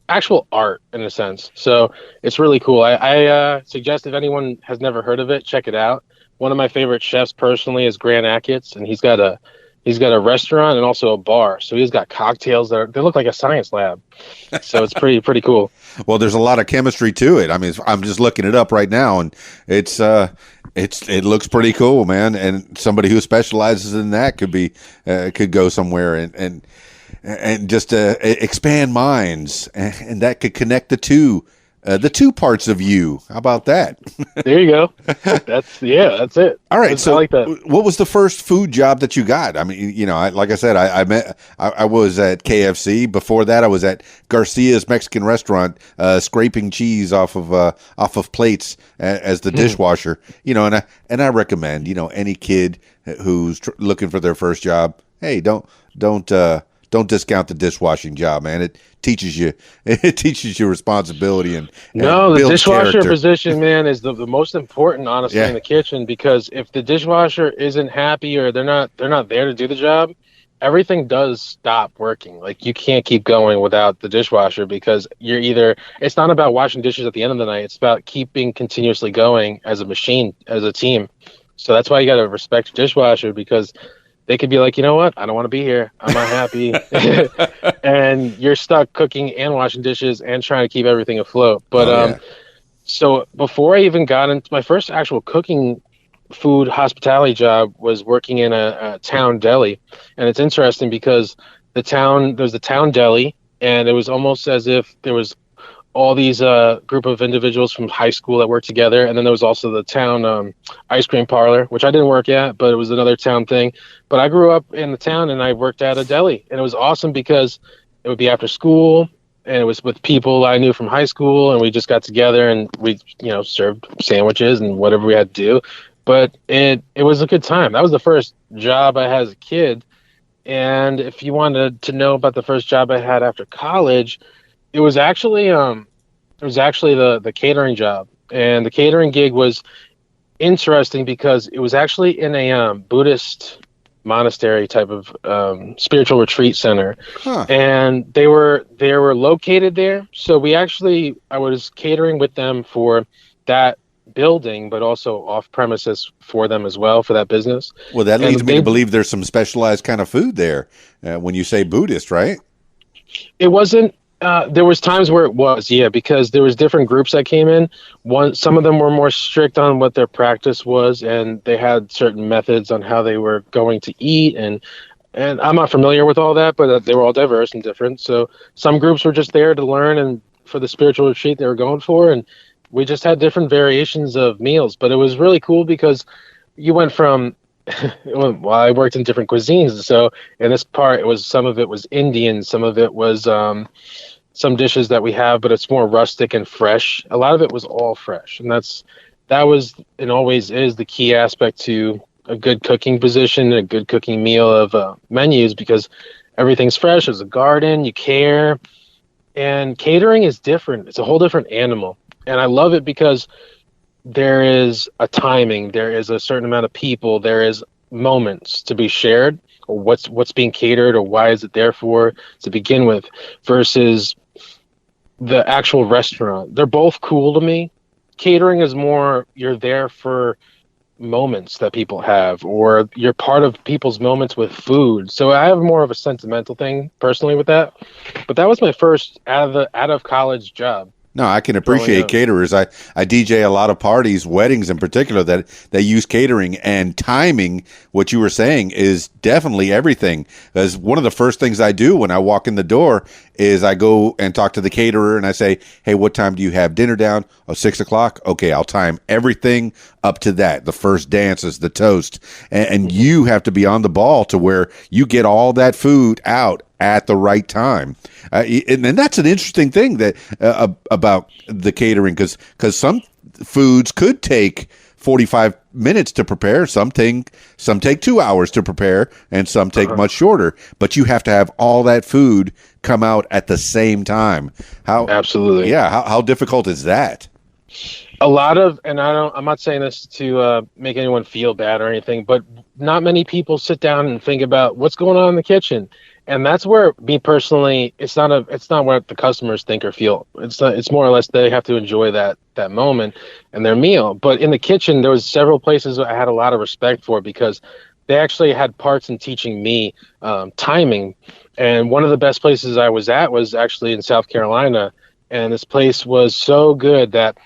actual art in a sense, so it's really cool. I suggest if anyone has never heard of it, check it out. One of my favorite chefs personally is Grant Achatz, and he's got a restaurant and also a bar. So he's got cocktails they look like a science lab. So it's pretty cool. Well, there's a lot of chemistry to it. I mean, I'm just looking it up right now, and it looks pretty cool, man. And somebody who specializes in that could go somewhere and just expand minds, and that could connect the two parts of you. How about that? There you go. That's it. All right. So, I like that. What was the first food job that you got? I mean, like I said, I was at KFC. Before that, I was at Garcia's Mexican restaurant, scraping cheese off of plates as the dishwasher. And I recommend, any kid who's looking for their first job, hey, don't discount the dishwashing job, man. It teaches you responsibility and the dishwasher character. Position, man, is the most important, honestly, in the kitchen, because if the dishwasher isn't happy or they're not there to do the job, everything does stop working. Like, you can't keep going without the dishwasher, because it's not about washing dishes at the end of the night. It's about keeping continuously going as a machine, as a team. So that's why you got to respect your dishwasher, because they could be like, you know what? I don't want to be here. I'm not happy. And you're stuck cooking and washing dishes and trying to keep everything afloat. But so before I even got into my first actual cooking food hospitality job was working in a town deli. And it's interesting because there's the town deli, and it was almost as if there was all these group of individuals from high school that worked together. And then there was also the town ice cream parlor, which I didn't work at, but it was another town thing. But I grew up in the town and I worked at a deli, and it was awesome because it would be after school and it was with people I knew from high school, and we just got together and we, served sandwiches and whatever we had to do. But it was a good time. That was the first job I had as a kid. And if you wanted to know about the first job I had after college, it was actually the catering job. And the catering gig was interesting because it was actually in a Buddhist monastery type of spiritual retreat center. Huh. And they were located there. So I was catering with them for that building, but also off premises for them as well, for that business. Well, that leads me to believe there's some specialized kind of food there when you say Buddhist, right? It wasn't. There was times where it was, yeah, because there was different groups that came in. Some of them were more strict on what their practice was, and they had certain methods on how they were going to eat, and I'm not familiar with all that, but they were all diverse and different. So some groups were just there to learn, and for the spiritual retreat they were going for, and we just had different variations of meals. But it was really cool because you went from well, I worked in different cuisines. So in this part, some of it was Indian, some of it was some dishes that we have, but it's more rustic and fresh. A lot of it was all fresh, and that was and always is the key aspect to a good cooking position, a good cooking meal of menus, because everything's fresh. There's a garden, you care, and catering is different. It's a whole different animal, and I love it because there is a timing, there is a certain amount of people, there is moments to be shared, or what's being catered, or why is it there for to begin with, versus the actual restaurant. They're both cool to me. Catering is more, you're there for moments that people have, or you're part of people's moments with food. So I have more of a sentimental thing personally with that. But that was my first out of college job. No, I can appreciate caterers. I DJ a lot of parties, weddings in particular, that they use catering, and timing, what you were saying, is definitely everything. As one of the first things I do when I walk in the door is I go and talk to the caterer and I say, hey, what time do you have dinner down? Oh, 6 o'clock? Okay, I'll time everything up to that. The first dances, the toast. And you have to be on the ball to where you get all that food out at the right time. And that's an interesting thing that about the catering, because some foods could take 45 minutes to prepare. Some take 2 hours to prepare, and some take much shorter. But you have to have all that food come out at the same time. Absolutely. Yeah. How difficult is that? A lot of, and I'm not saying this to make anyone feel bad or anything, but not many people sit down and think about what's going on in the kitchen. And that's where, me personally, it's not what the customers think or feel. It's more or less they have to enjoy that moment and their meal. But in the kitchen, there was several places I had a lot of respect for, because they actually had parts in teaching me timing. And one of the best places I was at was actually in South Carolina. And this place was so good that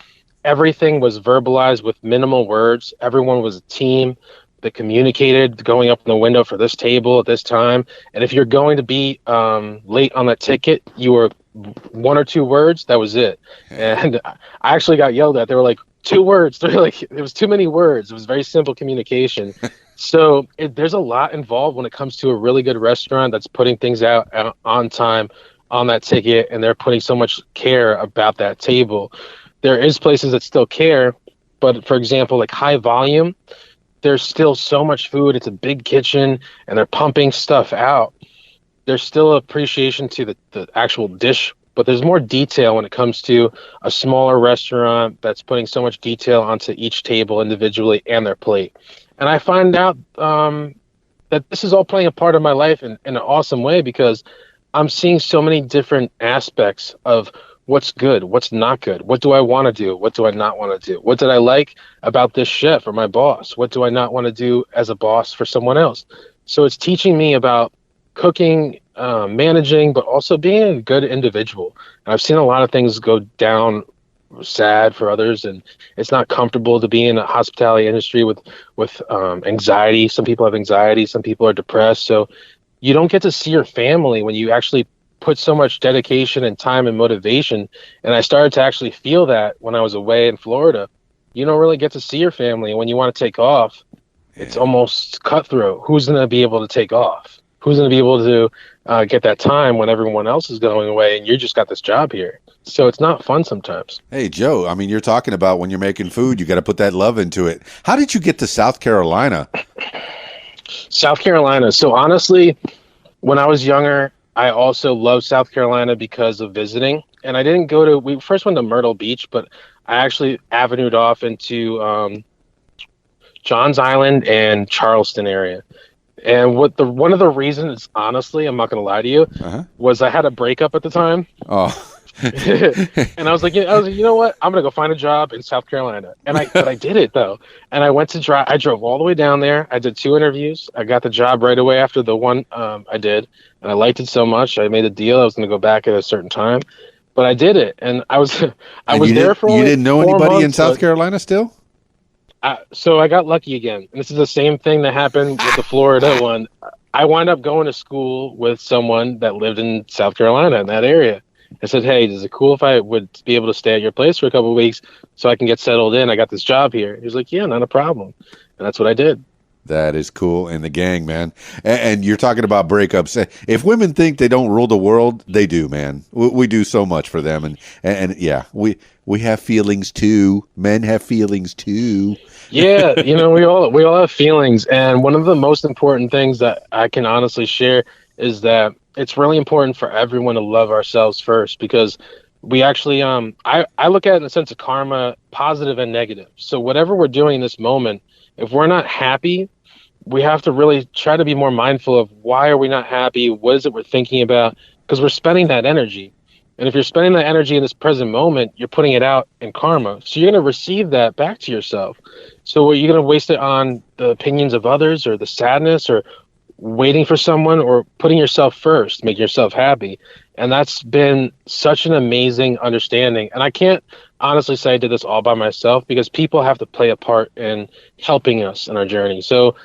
everything was verbalized with minimal words. Everyone was a team that communicated, going up in the window for this table at this time. And if you're going to be late on that ticket, you were 1 or 2 words, that was it. And I actually got yelled at. They were like, 2 words. They're like, it was too many words. It was very simple communication. So there's a lot involved when it comes to a really good restaurant that's putting things out on time on that ticket, and they're putting so much care about that table. There is places that still care, but for example, like High Volume, there's still so much food. It's a big kitchen, and they're pumping stuff out. There's still appreciation to the actual dish, but there's more detail when it comes to a smaller restaurant that's putting so much detail onto each table individually and their plate. And I find out that this is all playing a part of my life in an awesome way, because I'm seeing so many different aspects of what's good, what's not good, what do I want to do, what do I not want to do, what did I like about this chef or my boss, what do I not want to do as a boss for someone else. So it's teaching me about cooking, managing, but also being a good individual. And I've seen a lot of things go down sad for others, and it's not comfortable to be in the hospitality industry with anxiety. Some people have anxiety, some people are depressed, so you don't get to see your family when you actually put so much dedication and time and motivation. And I started to actually feel that when I was away in Florida. You don't really get to see your family. When you want to take off, it's almost cutthroat. Who's going to be able to take off? Who's going to be able to get that time when everyone else is going away and you just got this job here? So it's not fun sometimes. Hey, Joe, I mean, you're talking about when you're making food, you got to put that love into it. How did you get to South Carolina? South Carolina. So honestly, when I was younger, I also loved South Carolina because of visiting. And I didn't go to, we first went to Myrtle Beach, but I actually avenued off into Johns Island and Charleston area. And one of the reasons, honestly, I'm not going to lie to you, was I had a breakup at the time. Oh. And I was like, you know what? I'm going to go find a job in South Carolina. But I did it though. And I drove all the way down there. I did 2 interviews. I got the job right away after the one I did. And I liked it so much. I made a deal. I was going to go back at a certain time, but I did it. And I was there for only you didn't know 4 anybody months, in South Carolina still? So I got lucky again. And this is the same thing that happened with the Florida one. I wound up going to school with someone that lived in South Carolina in that area. I said, hey, is it cool if I would be able to stay at your place for a couple of weeks so I can get settled in? I got this job here. He was like, yeah, not a problem. And that's what I did. That is cool. And the gang, man. And you're talking about breakups. If women think they don't rule the world, they do, man. We do so much for them. And yeah, we have feelings too. Men have feelings too. Yeah, we all have feelings. And one of the most important things that I can honestly share is that it's really important for everyone to love ourselves first, because we actually, I look at it in a sense of karma, positive and negative. So whatever we're doing in this moment, if we're not happy, we have to really try to be more mindful of why are we not happy? What is it we're thinking about? Because we're spending that energy. And if you're spending that energy in this present moment, you're putting it out in karma. So you're going to receive that back to yourself. So are you going to waste it on the opinions of others or the sadness or waiting for someone, or putting yourself first, making yourself happy? And that's been such an amazing understanding. And I can't honestly say I did this all by myself, because people have to play a part in helping us in our journey. So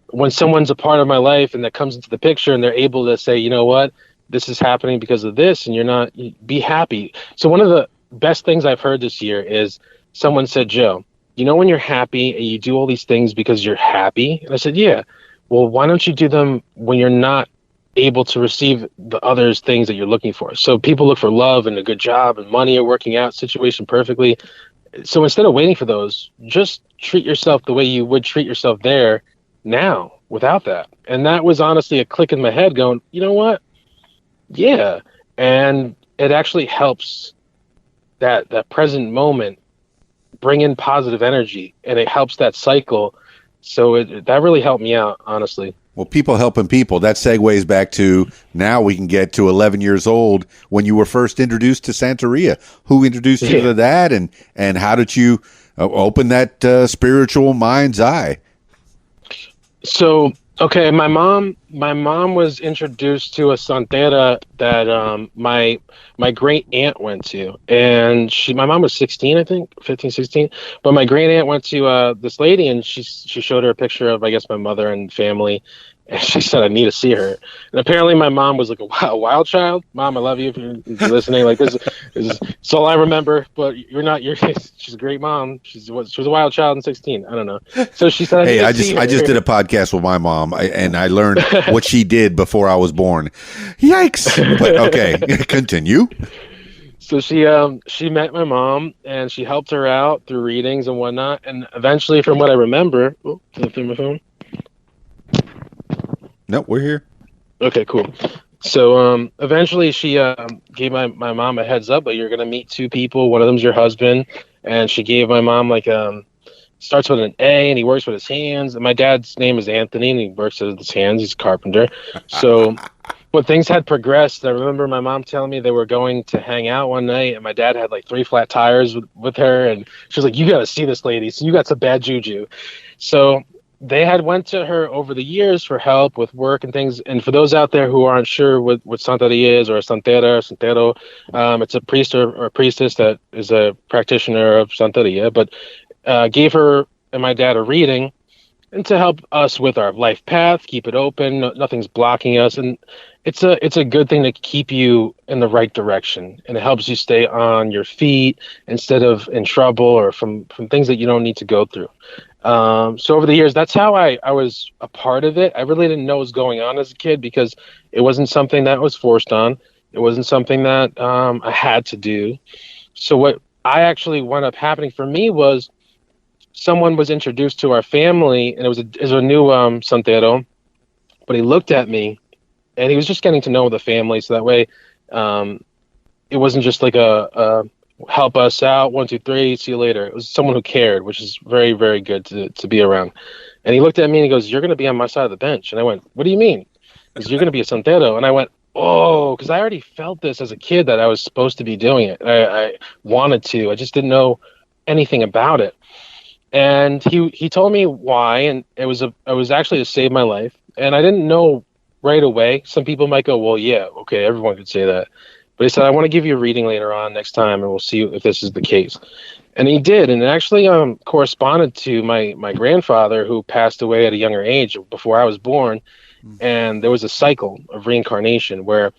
when someone's a part of my life and that comes into the picture and they're able to say, you know what, this is happening because of this, and you're not, be happy. So one of the best things I've heard this year is someone said, Joe, when you're happy and you do all these things because you're happy? And I said, yeah. Well, why don't you do them when you're not able to receive the other things that you're looking for? So people look for love and a good job and money or working out, situation perfectly. So instead of waiting for those, just treat yourself the way you would treat yourself there now without that. And that was honestly a click in my head going, you know what? Yeah. And it actually helps that present moment bring in positive energy, and it helps that cycle. So that really helped me out, honestly. Well, people helping people, that segues back to now we can get to 11 years old when you were first introduced to Santeria. Who introduced you to that, and how did you open that spiritual mind's eye? So, okay, my mom was introduced to a santera that my great aunt went to, and my mom was 16, I think, 15, 16. But my great aunt went to this lady, and she showed her a picture of, I guess, my mother and family, and she said, I need to see her. And apparently my mom was like a wild child. Mom, I love you if you're listening. Like this is all I remember, but she's a great mom. She was a wild child in 16. I don't know. So she said, I just did a podcast with my mom, and I learned what she did before I was born. Yikes. But okay, continue. So she met my mom, and she helped her out through readings and whatnot. And eventually, from what I remember, can I flip my phone? No, we're here. Okay, cool. So eventually she gave my mom a heads up, but you're going to meet 2 people. One of them's your husband. And she gave my mom starts with an A, and he works with his hands. And my dad's name is Anthony, and he works with his hands. He's a carpenter. So when things had progressed, I remember my mom telling me they were going to hang out one night, and my dad had 3 flat tires with her. And she was like, you got to see this lady. So you got some bad juju. So they had went to her over the years for help with work and things. And for those out there who aren't sure what Santeria is, or a Santera, Santero, it's a priest or a priestess that is a practitioner of Santeria, but gave her and my dad a reading. and to help us with our life path, keep it open, nothing's blocking us, and it's a good thing to keep you in the right direction, and it helps you stay on your feet instead of in trouble or from things that you don't need to go through. So over the years, that's how I was a part of it. I really didn't know what was going on as a kid because it wasn't something that was forced on. It wasn't something that I had to do. So what I actually wound up happening for me was someone was introduced to our family, and it was a new santero, but he looked at me, and he was just getting to know the family, so that way it wasn't just like a help us out, 1, 2, 3, see you later. It was someone who cared, which is very, very good to be around. And he looked at me and he goes, "You're going to be on my side of the bench." And I went, "What do you mean?" He goes, "You're going to be a santero." And I went, "Oh," because I already felt this as a kid that I was supposed to be doing it. I wanted to. I just didn't know anything about it. And he told me why, and it was actually to save my life. And I didn't know right away. Some people might go, "Well, yeah, okay, everyone could say that." But he said, "I want to give you a reading later on next time, and we'll see if this is the case." And he did, and it actually corresponded to my grandfather, who passed away at a younger age before I was born. And there was a cycle of reincarnation where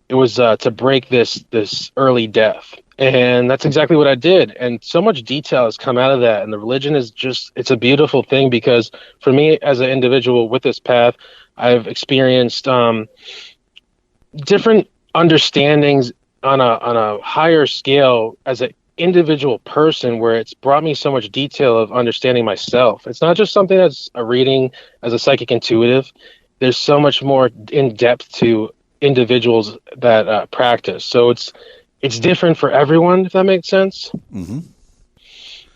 it was to break this early death. And that's exactly what I did. And so much detail has come out of that. And the religion is it's a beautiful thing, because for me as an individual with this path, I've experienced different understandings on a higher scale as an individual person, where it's brought me so much detail of understanding myself. It's not just something that's a reading as a psychic intuitive. There's so much more in depth to individuals that practice. So it's different for everyone, if that makes sense. Mm-hmm.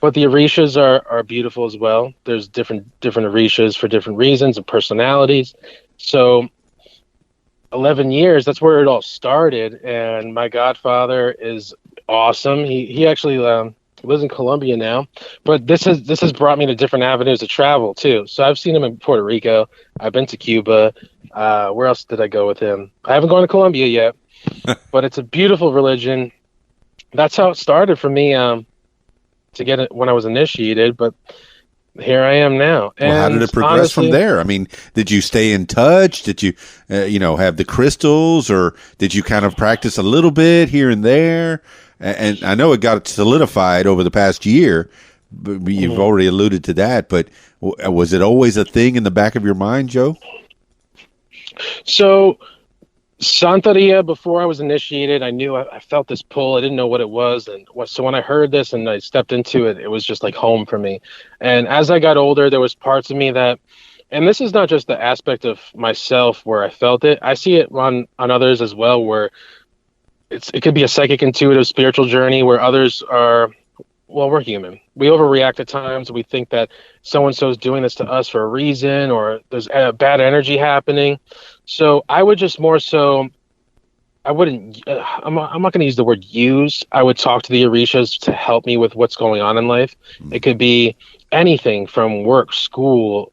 But the orishas are beautiful as well. There's different orishas for different reasons and personalities. So 11 years, that's where it all started. And my godfather is awesome. He actually lives in Colombia now. But this has brought me to different avenues of travel too. So I've seen him in Puerto Rico. I've been to Cuba. Where else did I go with him? I haven't gone to Colombia yet. But it's a beautiful religion. That's how it started for me to get it when I was initiated. But here I am now. Well, how did it progress from there? I mean, did you stay in touch? Did you, have the crystals, or did you kind of practice a little bit here and there? And I know it got solidified over the past year, but you've already alluded to that. But was it always a thing in the back of your mind, Joe? So Santeria, before I was initiated, I knew I felt this pull. I didn't know what it was. So when I heard this and I stepped into it, it was just like home for me. And as I got older, there was parts of me that, and this is not just the aspect of myself where I felt it. I see it on others as well, where it could be a psychic, intuitive, spiritual journey where others are, well, we're human. We overreact at times. We think that so-and-so is doing this to us for a reason, or there's a bad energy happening. So I would just more so, I wouldn't, I'm not going to use the word use. I would talk to the orishas to help me with what's going on in life. It could be anything from work, school,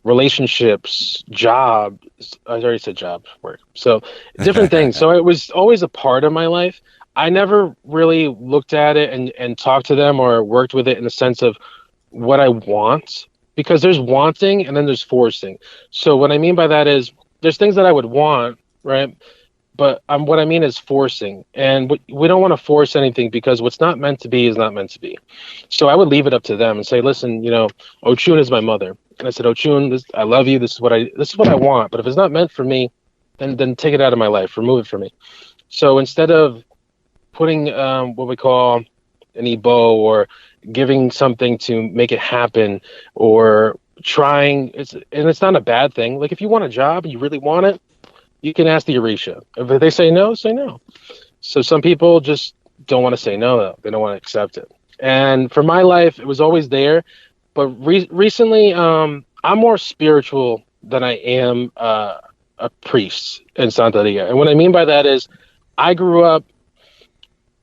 relationships, job. I already said job, work. So different things. So it was always a part of my life. I never really looked at it and talked to them or worked with it in the sense of what I want, because there's wanting and then there's forcing. So what I mean by that is there's things that I would want, right? But what I mean is forcing. And we don't want to force anything, because what's not meant to be is not meant to be. So I would leave it up to them and say, listen, Ochun is my mother. And I said, Ochun, I love you. This is what I want. But if it's not meant for me, then take it out of my life. Remove it from me. So instead of putting what we call an Igbo, or giving something to make it happen, or trying, it's not a bad thing. Like if you want a job and you really want it, you can ask the Orisha. If they say no, say no. So some people just don't want to say no, though. They don't want to accept it. And for my life, it was always there. But recently, I'm more spiritual than I am a priest in Santeria. And what I mean by that is I grew up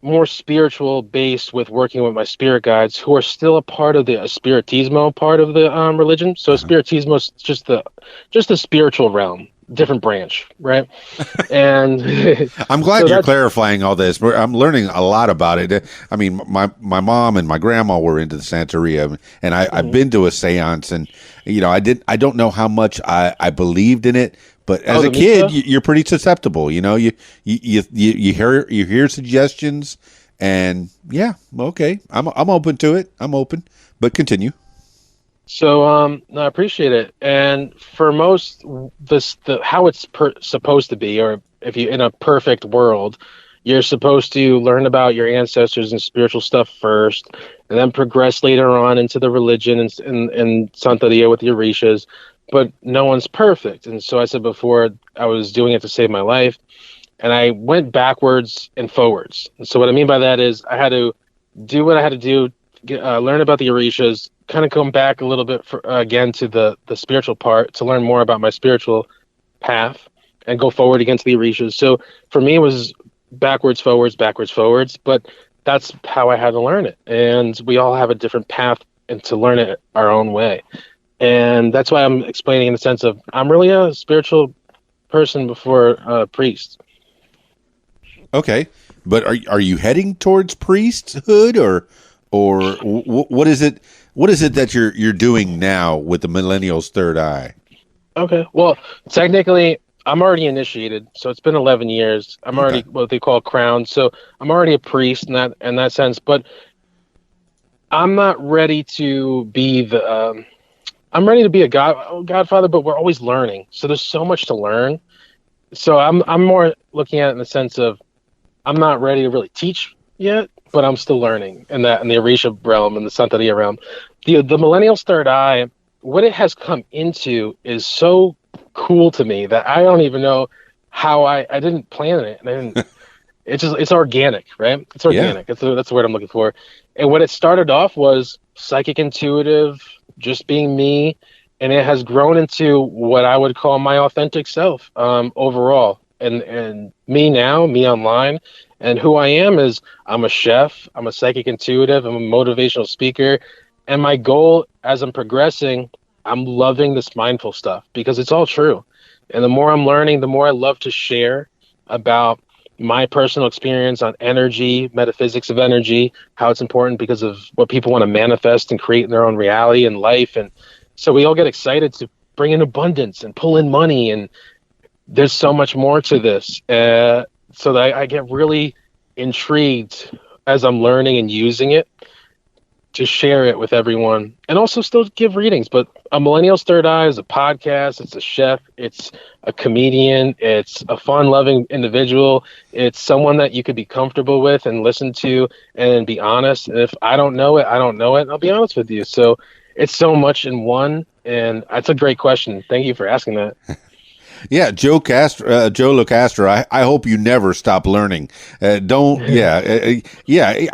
more spiritual based with working with my spirit guides, who are still a part of the spiritismo part of the religion. So spiritismo is just the spiritual realm. different branch, right? And I'm glad so you're that's- clarifying all this. I'm learning a lot about it. I mean, my mom and my grandma were into the Santeria, and I've been to a seance, and I don't know how much I believed in it, but as a the kid, Misa? you're pretty susceptible. You hear suggestions, and yeah, okay, I'm open to it. I'm open, but continue. So no, I appreciate it. And for most, how it's supposed to be, or if you in a perfect world, you're supposed to learn about your ancestors and spiritual stuff first, and then progress later on into the religion and Santeria with the Orishas. But no one's perfect, and so I said before, I was doing it to save my life, and I went backwards and forwards. And so what I mean by that is I had to do what I had to do, learn about the Orishas, kind of come back a little bit again to the spiritual part to learn more about my spiritual path and go forward against the Orishas. So for me, it was backwards, forwards, but that's how I had to learn it. And we all have a different path and to learn it our own way. And that's why I'm explaining in the sense of I'm really a spiritual person before a priest. Okay, but are you heading towards priesthood, or what is it? What is it that you're doing now with the Millennials' third eye? Okay, well, technically, I'm already initiated, so it's been 11 years. I'm already what they call crowned, so I'm already a priest in that sense. But I'm not ready to be the. I'm ready to be a godfather, but we're always learning. So there's so much to learn. So I'm more looking at it in the sense of I'm not ready to really teach yet, but I'm still learning in the Orisha realm and the Santeria realm. The Millennials' third eye, what it has come into is so cool to me that I don't even know how I didn't plan it. And it's organic, right? It's organic. Yeah. That's the word I'm looking for. And what it started off was psychic intuitive, just being me, and it has grown into what I would call my authentic self overall. And me now, me online, and who I am is I'm a chef, I'm a psychic intuitive, I'm a motivational speaker, and my goal as I'm progressing, I'm loving this mindful stuff because it's all true. And the more I'm learning, the more I love to share about my personal experience on energy, metaphysics of energy, how it's important because of what people want to manifest and create in their own reality and life. And so we all get excited to bring in abundance and pull in money. And there's so much more to this. So that I get really intrigued as I'm learning and using it to share it with everyone and also still give readings. But a Millennials' Third Eye is a podcast. It's a chef. It's a comedian. It's a fun-loving individual. It's someone that you could be comfortable with and listen to and be honest. And if I don't know it, I don't know it. I'll be honest with you. So it's so much in one. And that's a great question. Thank you for asking that. Yeah, ŁōCástrø. I hope you never stop learning. I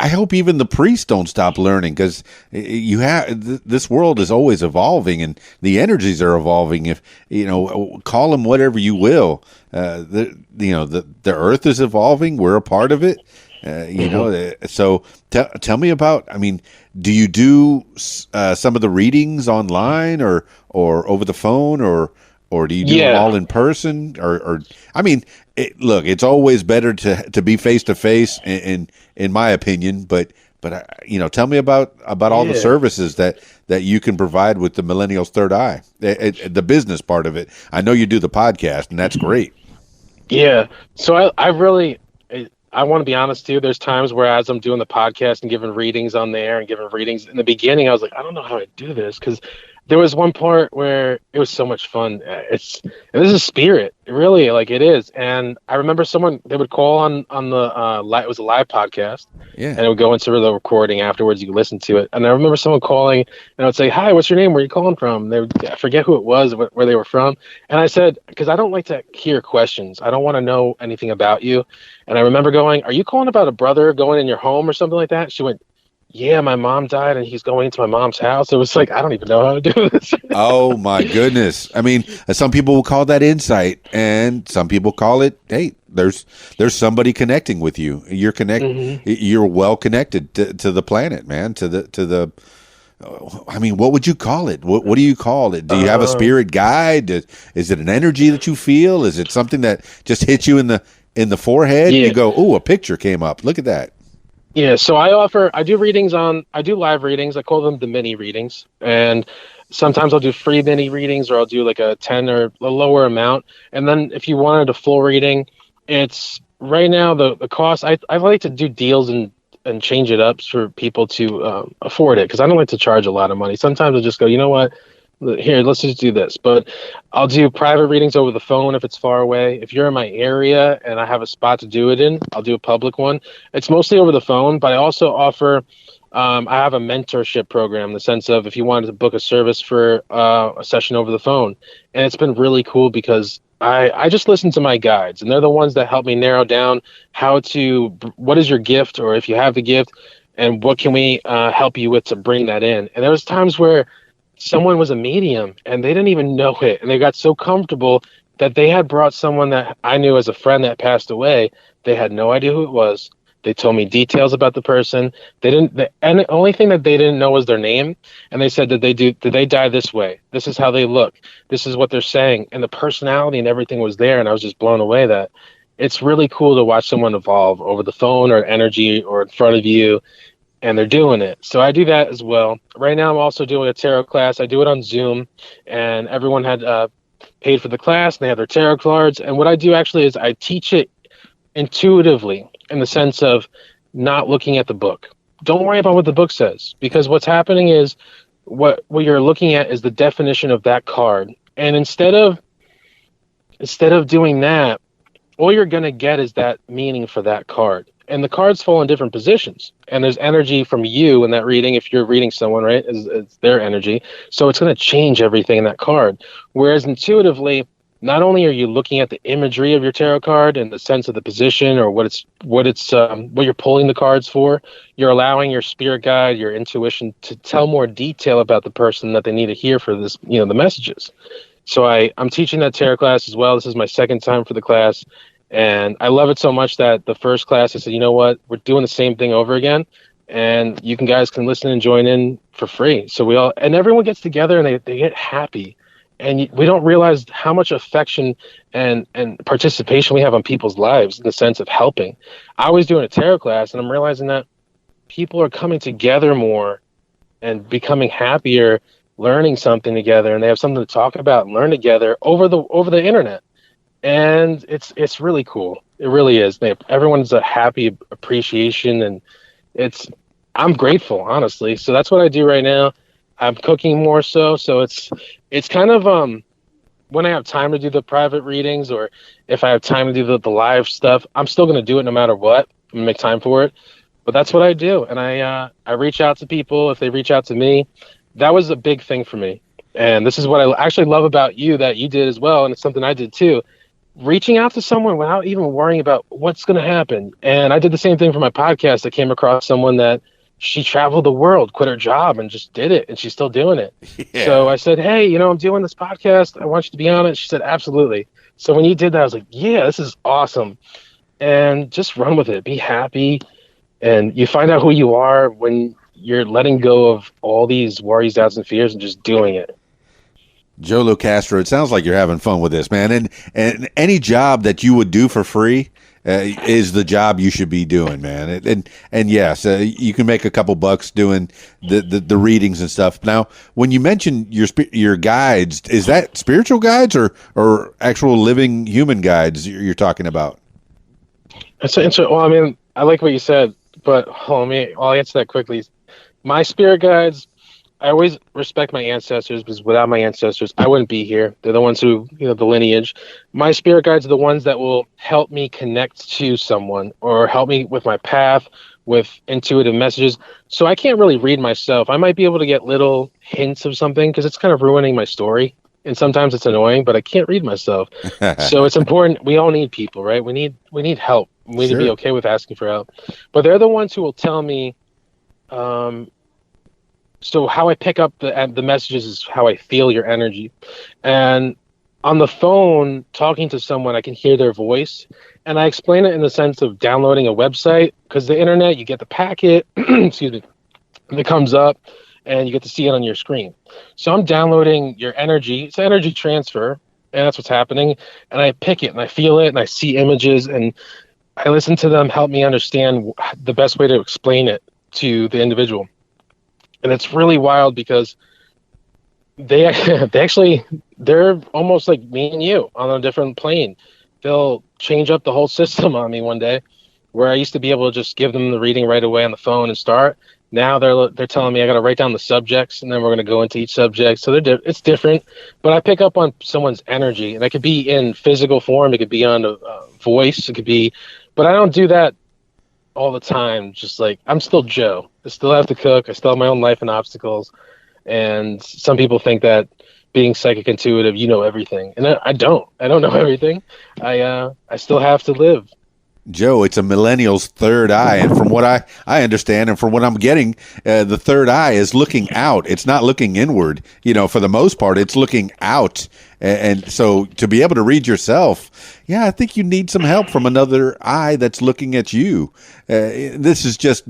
hope even the priests don't stop learning because this world is always evolving and the energies are evolving. If call them whatever you will. The earth is evolving. We're a part of it. So tell me about. I mean, do you do some of the readings online or over the phone or do you do them all in person? Or I mean, it's always better to be face to face, in my opinion. But tell me about all the services that you can provide with the Millennials' Third Eye, the business part of it. I know you do the podcast, and that's great. Yeah. So I really want to be honest too. There's times where as I'm doing the podcast and giving readings on there and giving readings in the beginning, I was like, I don't know how to do this because there was one part where it was so much fun. This is spirit, really, like it is. And I remember they would call on the it was a live podcast, and it would go into the recording afterwards. You could listen to it, and I remember someone calling, and I would say, "Hi, what's your name? Where are you calling from?" I forget who it was, where they were from, and I said, because I don't like to hear questions. I don't want to know anything about you. And I remember going, "Are you calling about a brother going in your home or something like that?" She went, "Yeah, my mom died and he's going to my mom's house." It was like, I don't even know how to do this. Oh my goodness. I mean, some people will call that insight and some people call it, hey, there's somebody connecting with you. You're You're well connected to the planet, man, to the I mean, what would you call it? What do you call it? Do you have a spirit guide? Is it an energy that you feel? Is it something that just hits you in the forehead? Yeah. You go, "Oh, a picture came up. Look at that." Yeah, so I do I do live readings. I call them the mini readings. And sometimes I'll do free mini readings, or I'll do like a 10 or a lower amount. And then if you wanted a full reading, it's right now the cost. I like to do deals and change it up for people to afford it, because I don't like to charge a lot of money. Sometimes I'll just go, you know what? Here, let's just do this. But I'll do private readings over the phone if it's far away. If you're in my area and I have a spot to do it in, I'll do a public one. It's mostly over the phone, but I also offer, I have a mentorship program in the sense of if you wanted to book a service for a session over the phone. And it's been really cool because I just listen to my guides, and they're the ones that help me narrow down what is your gift, or if you have the gift, and what can we help you with to bring that in. And there was times where someone was a medium and they didn't even know it, and they got so comfortable that they had brought someone that I knew as a friend that passed away. They had no idea who it was. They told me details about the person. And the only thing that they didn't know was their name. And they said, did they die this way? This is how they look. This is what they're saying. And the personality and everything was there. And I was just blown away that it's really cool to watch someone evolve over the phone or energy or in front of you, and they're doing it. So I do that as well. Right now I'm also doing a tarot class. I do it on Zoom, and everyone had paid for the class, and they have their tarot cards. And what I do actually is I teach it intuitively, in the sense of not looking at the book. Don't worry about what the book says, because what's happening is what you're looking at is the definition of that card. And instead of doing that, all you're going to get is that meaning for that card. And the cards fall in different positions, and there's energy from you in that reading. If you're reading someone, right, it's their energy. So it's going to change everything in that card. Whereas intuitively, not only are you looking at the imagery of your tarot card and the sense of the position, or what you're pulling the cards for, you're allowing your spirit guide, your intuition, to tell more detail about the person that they need to hear for this, the messages. So I'm teaching that tarot class as well. This is my second time for the class. And I love it so much that the first class, I said, you know what, we're doing the same thing over again, and guys can listen and join in for free. So everyone gets together, and they get happy. And we don't realize how much affection and participation we have on people's lives in the sense of helping. I was doing a tarot class, and I'm realizing that people are coming together more and becoming happier, learning something together, and they have something to talk about and learn together over the internet. And it's really cool. It really is. Everyone's a happy appreciation, and I'm grateful, honestly. So that's what I do right now. I'm cooking more so it's kind of when I have time to do the private readings, or if I have time to do the live stuff, I'm still going to do it no matter what. I'm going to make time for it. But that's what I do. And I reach out to people if they reach out to me. That was a big thing for me. And this is what I actually love about you that you did as well, and it's something I did too. Reaching out to someone without even worrying about what's going to happen. And I did the same thing for my podcast. I came across someone that she traveled the world, quit her job, and just did it. And she's still doing it. Yeah. So I said, hey, I'm doing this podcast. I want you to be on it. She said, absolutely. So when you did that, I was like, yeah, this is awesome. And just run with it. Be happy. And you find out who you are when you're letting go of all these worries, doubts, and fears and just doing it. ŁōCástrø, it sounds like you're having fun with this, man. And any job that you would do for free is the job you should be doing, man. And yes, you can make a couple bucks doing the readings and stuff. Now, when you mention your guides, is that spiritual guides or actual living human guides you're talking about? Well, I mean, I like what you said, but I'll answer that quickly. My spirit guides, I always respect my ancestors, because without my ancestors, I wouldn't be here. They're the ones who, the lineage. My spirit guides are the ones that will help me connect to someone or help me with my path, with intuitive messages. So I can't really read myself. I might be able to get little hints of something because it's kind of ruining my story. And sometimes it's annoying, but I can't read myself. So it's important. We all need people, right? We need help. We need to be okay with asking for help. But they're the ones who will tell me, so how I pick up the messages is how I feel your energy. And on the phone, talking to someone, I can hear their voice. And I explain it in the sense of downloading a website, because the internet, you get the packet, excuse me, and it comes up. and you get to see it on your screen. So I'm downloading your energy. It's energy transfer, and that's what's happening. And I pick it, and I feel it, and I see images, and I listen to them help me understand the best way to explain it to the individual. And it's really wild because they they're almost like me and you on a different plane. They'll change up the whole system on me one day, where I used to be able to just give them the reading right away on the phone and start. Now they're telling me I got to write down the subjects, and then we're going to go into each subject. So it's different, but I pick up on someone's energy, and it could be in physical form, it could be on a voice, it could be, but I don't do that all the time. Just like, I'm still Joe. I still have to cook. I still have my own life and obstacles. And some people think that being psychic intuitive, you know everything, and I don't know everything. I still have to live. Joe, it's a millennial's third eye, and from what I understand, and from what I'm getting, the third eye is looking out. It's not looking inward. For the most part, it's looking out. And so to be able to read yourself, I think you need some help from another eye that's looking at you. This is just,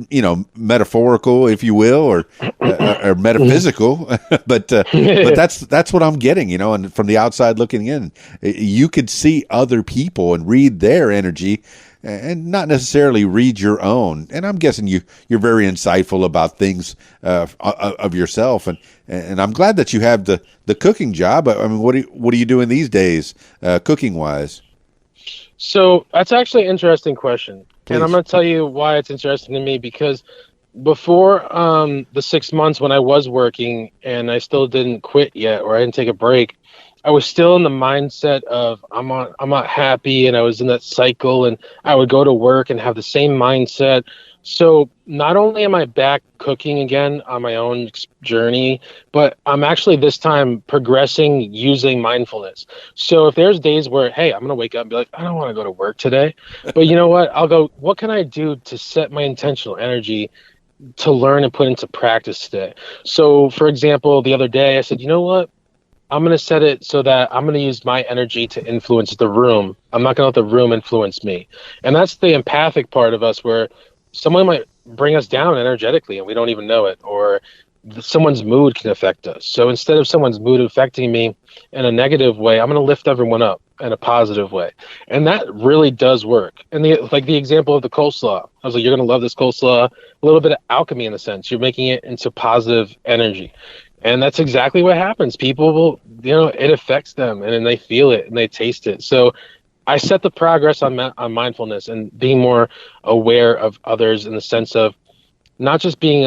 metaphorical, if you will, or metaphysical, but that's what I'm getting, and from the outside looking in, you could see other people and read their energy, and not necessarily read your own. And I'm guessing you're very insightful about things of yourself, and I'm glad that you have the cooking job. I mean, what are you doing these days, cooking wise? So that's actually an interesting question. Please. And I'm going to tell you why it's interesting to me, because before the 6 months when I was working and I still didn't quit yet, or I didn't take a break, I was still in the mindset of I'm not happy, and I was in that cycle, and I would go to work and have the same mindset. So not only am I back cooking again on my own journey, but I'm actually this time progressing using mindfulness. So if there's days where, hey, I'm going to wake up and be like, I don't want to go to work today, but you know what? I'll go, what can I do to set my intentional energy to learn and put into practice today? So for example, the other day I said, you know what? I'm going to set it so that I'm going to use my energy to influence the room. I'm not going to let the room influence me. And that's the empathic part of us, where someone might bring us down energetically and we don't even know it, or someone's mood can affect us. So instead of someone's mood affecting me in a negative way, I'm going to lift everyone up in a positive way. And that really does work. And the example of the coleslaw, I was like, you're going to love this coleslaw, a little bit of alchemy in a sense. You're making it into positive energy. And that's exactly what happens. People will, it affects them, and then they feel it and they taste it. So I set the progress on mindfulness and being more aware of others, in the sense of not just being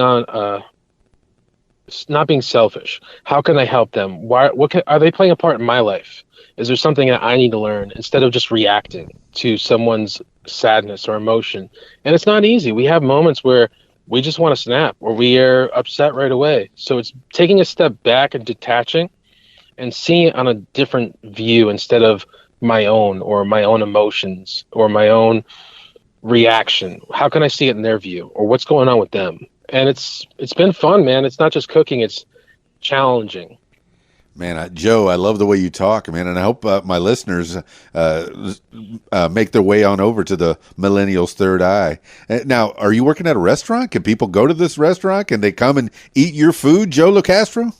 not being selfish. How can I help them? Are they playing a part in my life? Is there something that I need to learn, instead of just reacting to someone's sadness or emotion? And it's not easy. We have moments where we just want to snap, or we are upset right away. So it's taking a step back and detaching and seeing it on a different view, instead of my own emotions or my own reaction. How can I see it in their view, or what's going on with them? And it's been fun, man. It's not just cooking, it's challenging. Man, Joe, I love the way you talk, man, and I hope my listeners make their way on over to the Millennials Third Eye. Now, are you working at a restaurant? Can people go to this restaurant? Can they come and eat your food, Joe ŁōCástrø?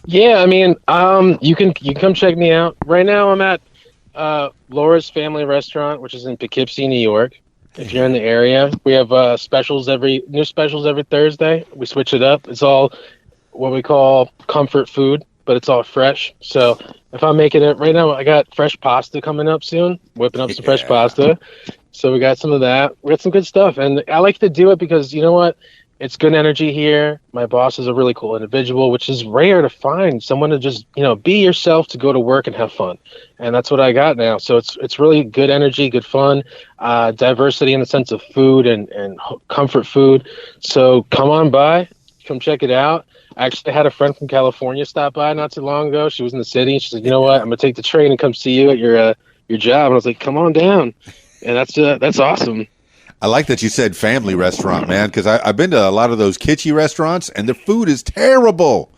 Yeah, I mean, you can come check me out. Right now, I'm at Laura's Family Restaurant, which is in Poughkeepsie, New York. If you're in the area, we have new specials every Thursday. We switch it up. It's all what we call comfort food, but it's all fresh. So if I'm making it right now, I got fresh pasta coming up soon, whipping up some fresh pasta. So we got some of that. We got some good stuff. And I like to do it because, you know what? It's good energy here. My boss is a really cool individual, which is rare to find, someone to just, be yourself, to go to work and have fun. And that's what I got now. So it's really good energy, good fun, diversity in the sense of food and comfort food. So come on by, come check it out. I actually had a friend from California stop by not too long ago. She was in the city, and she said, you know what, I'm going to take the train and come see you at your job. And I was like, come on down. And that's awesome. I like that you said family restaurant, man, because I've been to a lot of those kitschy restaurants, and the food is terrible.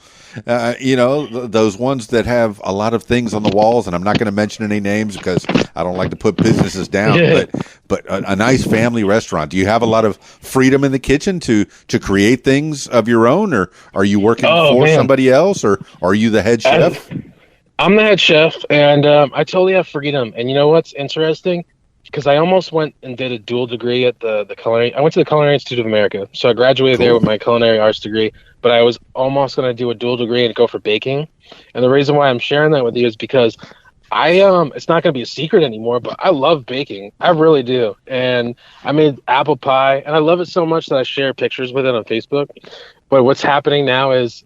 Those ones that have a lot of things on the walls, and I'm not going to mention any names because I don't like to put businesses down. Yeah. But a nice family restaurant. Do you have a lot of freedom in the kitchen to create things of your own, or are you working for somebody else, or are you the head chef? I'm the head chef, and I totally have freedom. And you know what's interesting? Because I almost went and did a dual degree at the culinary. I went to the Culinary Institute of America, so I graduated there with my culinary arts degree. But I was almost going to do a dual degree and go for baking. And the reason why I'm sharing that with you is because it's not going to be a secret anymore, but I love baking. I really do. And I made apple pie, and I love it so much that I share pictures with it on Facebook. But what's happening now is,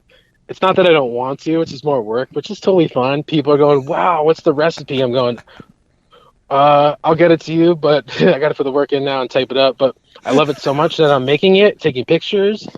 it's not that I don't want to, it's just more work, which is totally fine. People are going, wow, what's the recipe? I'm going, I'll get it to you, but I got to put the work in now and type it up. But I love it so much that I'm making it, taking pictures,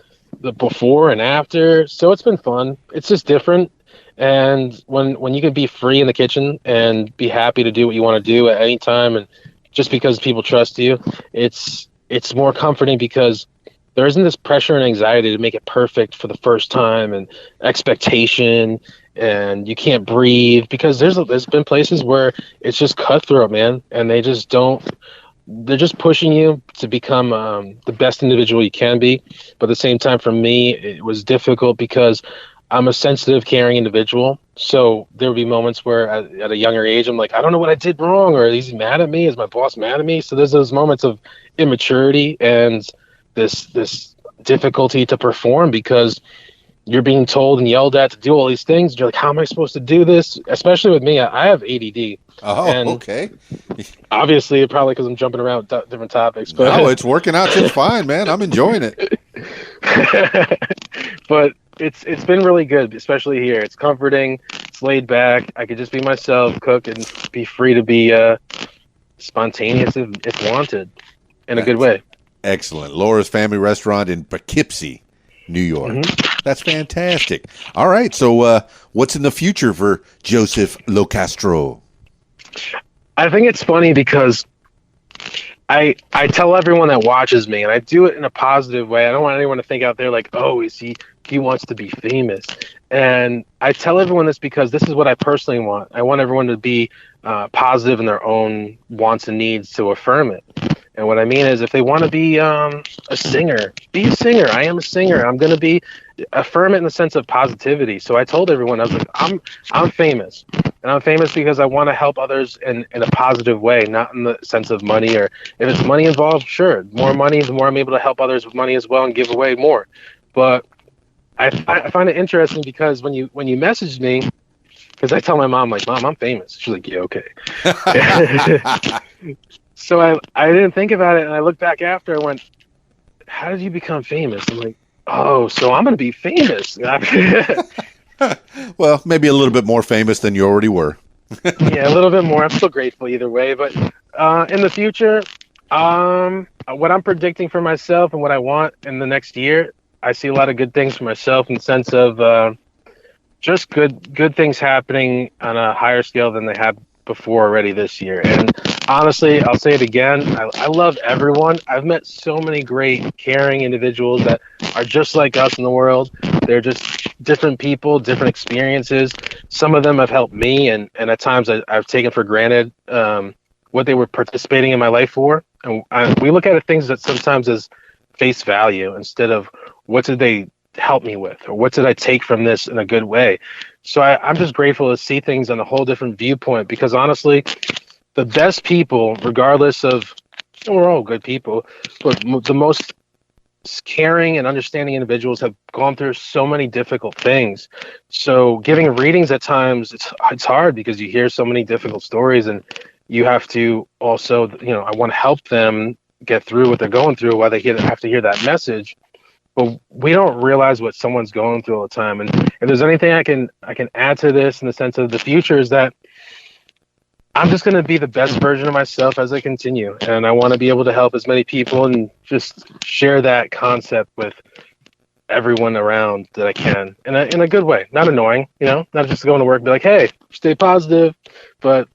the before and after. So it's been fun. It's just different. And when you can be free in the kitchen and be happy to do what you want to do at any time, and just because people trust you, it's more comforting because there isn't this pressure and anxiety to make it perfect for the first time and expectation, and you can't breathe, because there's been places where it's just cutthroat, man, and they're just pushing you to become the best individual you can be. But at the same time, for me, it was difficult because I'm a sensitive, caring individual. So there would be moments where at a younger age, I'm like, I don't know what I did wrong, or is he mad at me? Is my boss mad at me? So there's those moments of immaturity and this difficulty to perform because you're being told and yelled at to do all these things. You're like, how am I supposed to do this? Especially with me, I have ADD. Oh, and okay. Obviously, probably because I'm jumping around different topics. But no, it's working out just fine, man. I'm enjoying it. But it's been really good, especially here. It's comforting. It's laid back. I could just be myself, cook, and be free to be spontaneous if wanted, in a good way. Excellent. Laura's Family Restaurant in Poughkeepsie, New York. Mm-hmm. That's fantastic. All right. So what's in the future for Joseph ŁōCástrø? I think it's funny because I tell everyone that watches me, and I do it in a positive way. I don't want anyone to think out there like, oh, he wants to be famous. And I tell everyone this because this is what I personally want. I want everyone to be positive in their own wants and needs to affirm it. And what I mean is, if they want to be a singer, be a singer. I am a singer. I'm going to affirm it in the sense of positivity. So I told everyone, I was like, I'm famous. And I'm famous because I want to help others in a positive way, not in the sense of money, or if it's money involved, sure. The more money, the more I'm able to help others with money as well and give away more. But I find it interesting because when you messaged me, because I tell my mom, like, Mom, I'm famous. She's like, yeah, okay. So I didn't think about it, and I looked back after. I went, how did you become famous? I'm like, oh, so I'm going to be famous. Well, maybe a little bit more famous than you already were. Yeah, a little bit more. I'm still grateful either way. But in the future, what I'm predicting for myself and what I want in the next year, I see a lot of good things for myself in the sense of just good things happening on a higher scale than they have before already this year. And honestly, I'll say it again, I love everyone. I've met so many great, caring individuals that are just like us in the world. They're just different people, different experiences. Some of them have helped me, and at times I've taken for granted what they were participating in my life for. And we look at things that sometimes as face value instead of what did they help me with, or what did I take from this in a good way. So I'm just grateful to see things on a whole different viewpoint, because honestly, the best people, regardless of, we're all good people, but the most caring and understanding individuals have gone through so many difficult things. So giving readings at times, it's hard because you hear so many difficult stories, and you have to also, I want to help them get through what they're going through while they have to hear that message. But we don't realize what someone's going through all the time. And if there's anything I can add to this in the sense of the future, is that I'm just going to be the best version of myself as I continue. And I want to be able to help as many people and just share that concept with everyone around that I can in a good way, not annoying, not just going to work and be like, hey, stay positive, but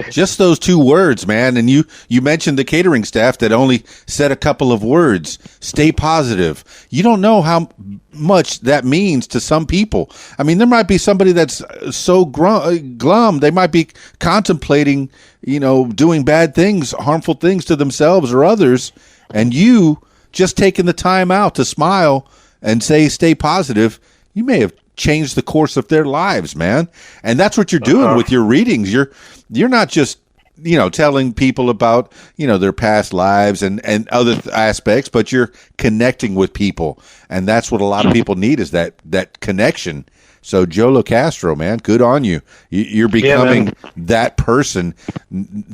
Just those two words, man. And you mentioned the catering staff that only said a couple of words. Stay positive. You don't know how much that means to some people. I mean, there might be somebody that's so glum. They might be contemplating, doing bad things, harmful things to themselves or others. And you just taking the time out to smile and say, stay positive. You may have changed the course of their lives, man. And that's what you're doing with your readings. You're not just, telling people about, their past lives and other aspects, but you're connecting with people. And that's what a lot of people need, is that connection. So Joe ŁōCástrø, man, good on you. You're becoming that person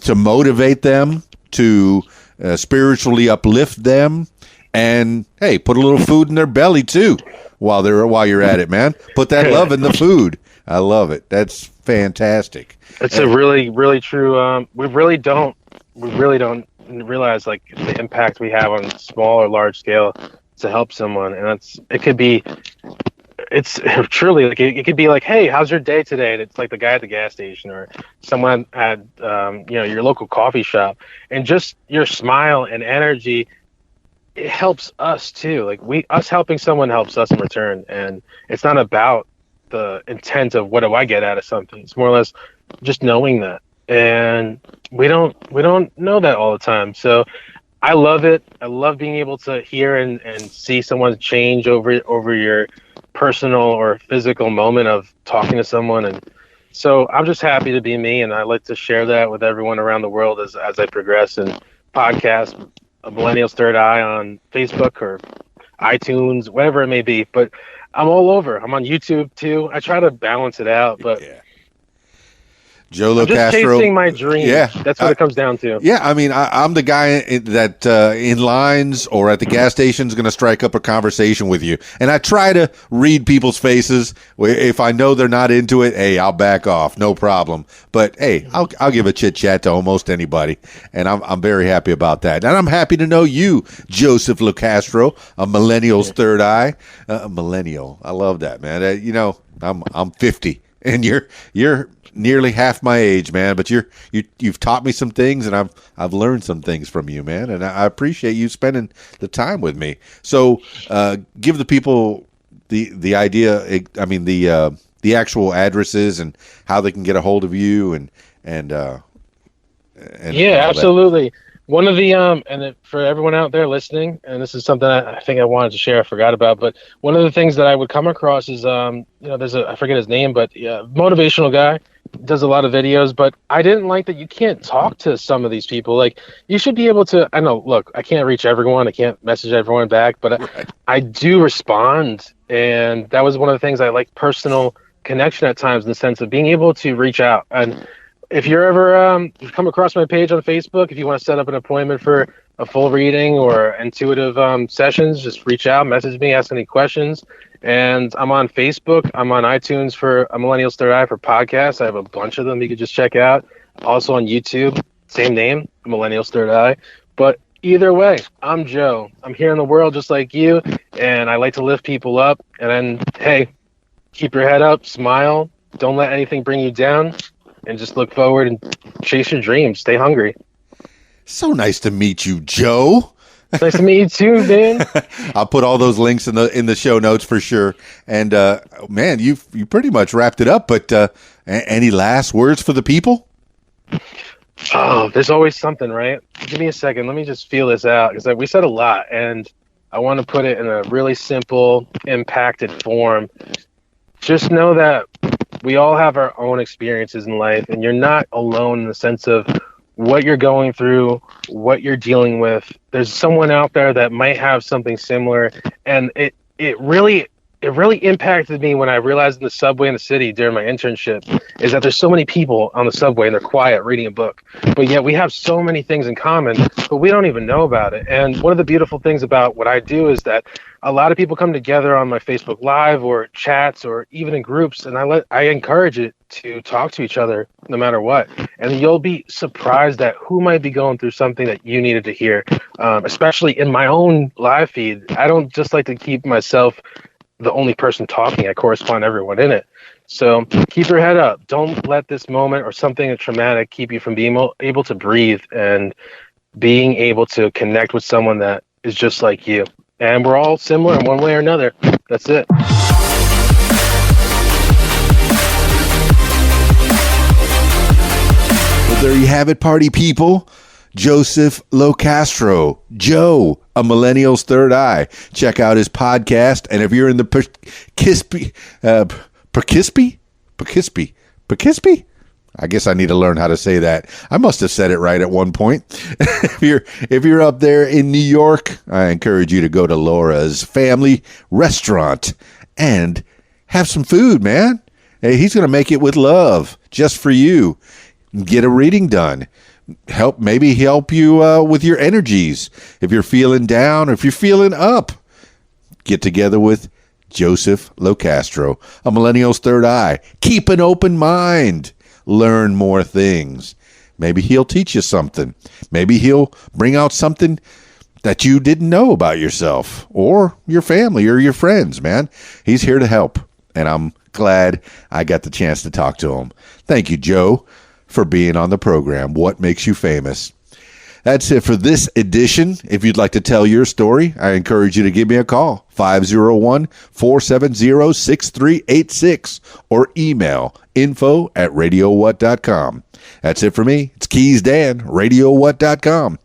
to motivate them, to spiritually uplift them, and hey, put a little food in their belly too while you're at it, man. Put that love in the food. I love it. That's fantastic. It's a really, really true. We really don't realize like the impact we have on small or large scale to help someone, and it's truly like it could be like, hey, how's your day today? And it's like the guy at the gas station or someone at your local coffee shop, and just your smile and energy, it helps us too. Like us helping someone helps us in return, and it's not about the intent of what do I get out of something. It's more or less just knowing that, and we don't know that all the time. So I love it. I love being able to hear and see someone change over your personal or physical moment of talking to someone. And so I'm just happy to be me, and I like to share that with everyone around the world as I progress and podcast Millennials Third Eye on Facebook or iTunes, whatever it may be. But I'm all over. I'm on YouTube too. I try to balance it out, but Joe I'm just chasing my dreams. Yeah, that's what it comes down to. Yeah, I mean, I'm the guy that in lines or at the gas station is going to strike up a conversation with you, and I try to read people's faces. If I know they're not into it, hey, I'll back off, no problem. But hey, I'll give a chit chat to almost anybody, and I'm very happy about that. And I'm happy to know you, Joseph ŁōCástrø, a Millennials Third Eye, a millennial. I love that, man. I'm 50, and you're nearly half my age, man, but you've taught me some things, and I've learned some things from you, man, and I appreciate you spending the time with me. So give the people the idea, I mean the actual addresses and how they can get a hold of you and yeah, absolutely. One of the for everyone out there listening, and this is something I think I wanted to share, I forgot about, but one of the things that I would come across is there's I forget his name, but motivational guy, does a lot of videos, but I didn't like that you can't talk to some of these people. Like, you should be able to, I know, look, I can't reach everyone, I can't message everyone back, but right. I do respond, and that was one of the things I like, personal connection at times, in the sense of being able to reach out. And if you're ever come across my page on Facebook, if you want to set up an appointment for a full reading or intuitive sessions, just reach out, message me, ask any questions. And I'm on Facebook. I'm on iTunes for a Millennials Third Eye for podcasts. I have a bunch of them you could just check out. Also on YouTube, same name, Millennials Third Eye. But either way, I'm Joe. I'm here in the world just like you, and I like to lift people up. And then, hey, keep your head up, smile, don't let anything bring you down, and just look forward and chase your dreams. Stay hungry. So nice to meet you, Joe. Nice to meet you too, man. I'll put all those links in the show notes for sure. And man, you pretty much wrapped it up. But any last words for the people? Oh, there's always something, right? Give me a second. Let me just feel this out, because we said a lot, and I want to put it in a really simple, impacted form. Just know that we all have our own experiences in life, and you're not alone in the sense of what you're going through, what you're dealing with. There's someone out there that might have something similar, and it really impacted me when I realized in the subway in the city during my internship is that there's so many people on the subway and they're quiet reading a book, but yet we have so many things in common, but we don't even know about it. And one of the beautiful things about what I do is that a lot of people come together on my Facebook Live or chats or even in groups, and I encourage it to talk to each other no matter what. And you'll be surprised at who might be going through something that you needed to hear, especially in my own live feed. I don't just like to keep myself the only person talking. I correspond everyone in it. So keep your head up. Don't let this moment or something traumatic keep you from being able to breathe and being able to connect with someone that is just like you. And we're all similar in one way or another. That's it. Well, there you have it, party people. Joseph ŁōCástrø, Joe, a Millennials Third Eye. Check out his podcast. And if you're in the Poughkeepsie? I guess I need to learn how to say that. I must have said it right at one point. If you're up there in New York, I encourage you to go to Laura's Family Restaurant and have some food, man. Hey, he's going to make it with love just for you. Get a reading done. Maybe help you with your energies. If you're feeling down or if you're feeling up, get together with Joseph ŁōCástrø, a Millennials Third Eye. Keep an open mind. Learn more things. Maybe he'll teach you something. Maybe he'll bring out something that you didn't know about yourself or your family or your friends, man. He's here to help, and I'm glad I got the chance to talk to him. Thank you, Joe, for being on the program. What Makes You Famous? That's it for this edition. If you'd like to tell your story, I encourage you to give me a call, 501-470-6386, or email info@radiowhat.com. That's it for me. It's Keys Dan, radiowhat.com,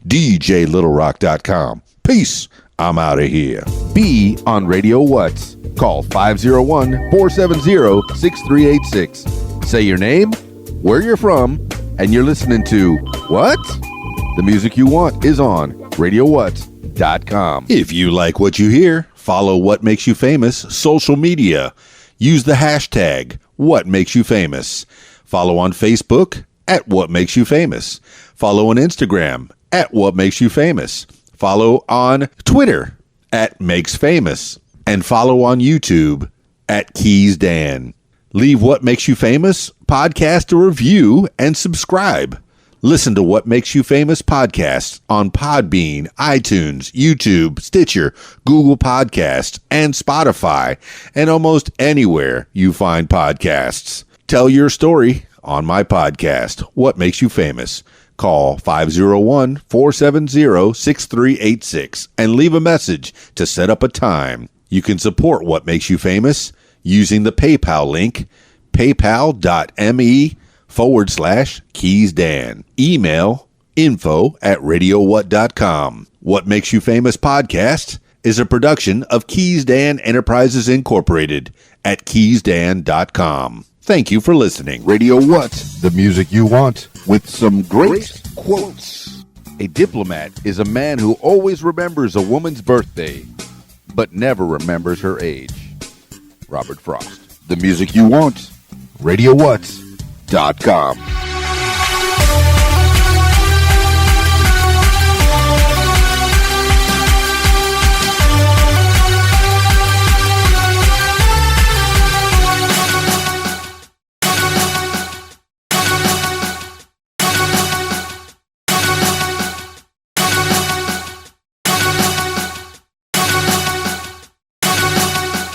djlittlerock.com. Peace. I'm out of here. Be on Radio What's. Call 501-470-6386. Say your name, where you're from, and you're listening to What? The music you want is on radiowhat.com. If you like what you hear, follow What Makes You Famous social media. Use the hashtag What Makes You Famous. Follow on Facebook at What Makes You Famous. Follow on Instagram at What Makes You Famous. Follow on Twitter at Makes Famous. And follow on YouTube at Keys Dan. Leave What Makes You Famous podcast a review and subscribe. Listen to What Makes You Famous podcasts on Podbean, iTunes, YouTube, Stitcher, Google Podcasts, and Spotify, and almost anywhere you find podcasts. Tell your story on my podcast, What Makes You Famous. Call 501-470-6386 and leave a message to set up a time. You can support What Makes You Famous using the PayPal link, paypal.me/Keys Dan. Email info@radiowhat.com. What Makes You Famous podcast is a production of Keys Dan Enterprises Incorporated at keysdan.com. Thank you for listening. Radio What? The music you want with some great quotes. A diplomat is a man who always remembers a woman's birthday, but never remembers her age. Robert Frost. The music you want. RadioWhat.com.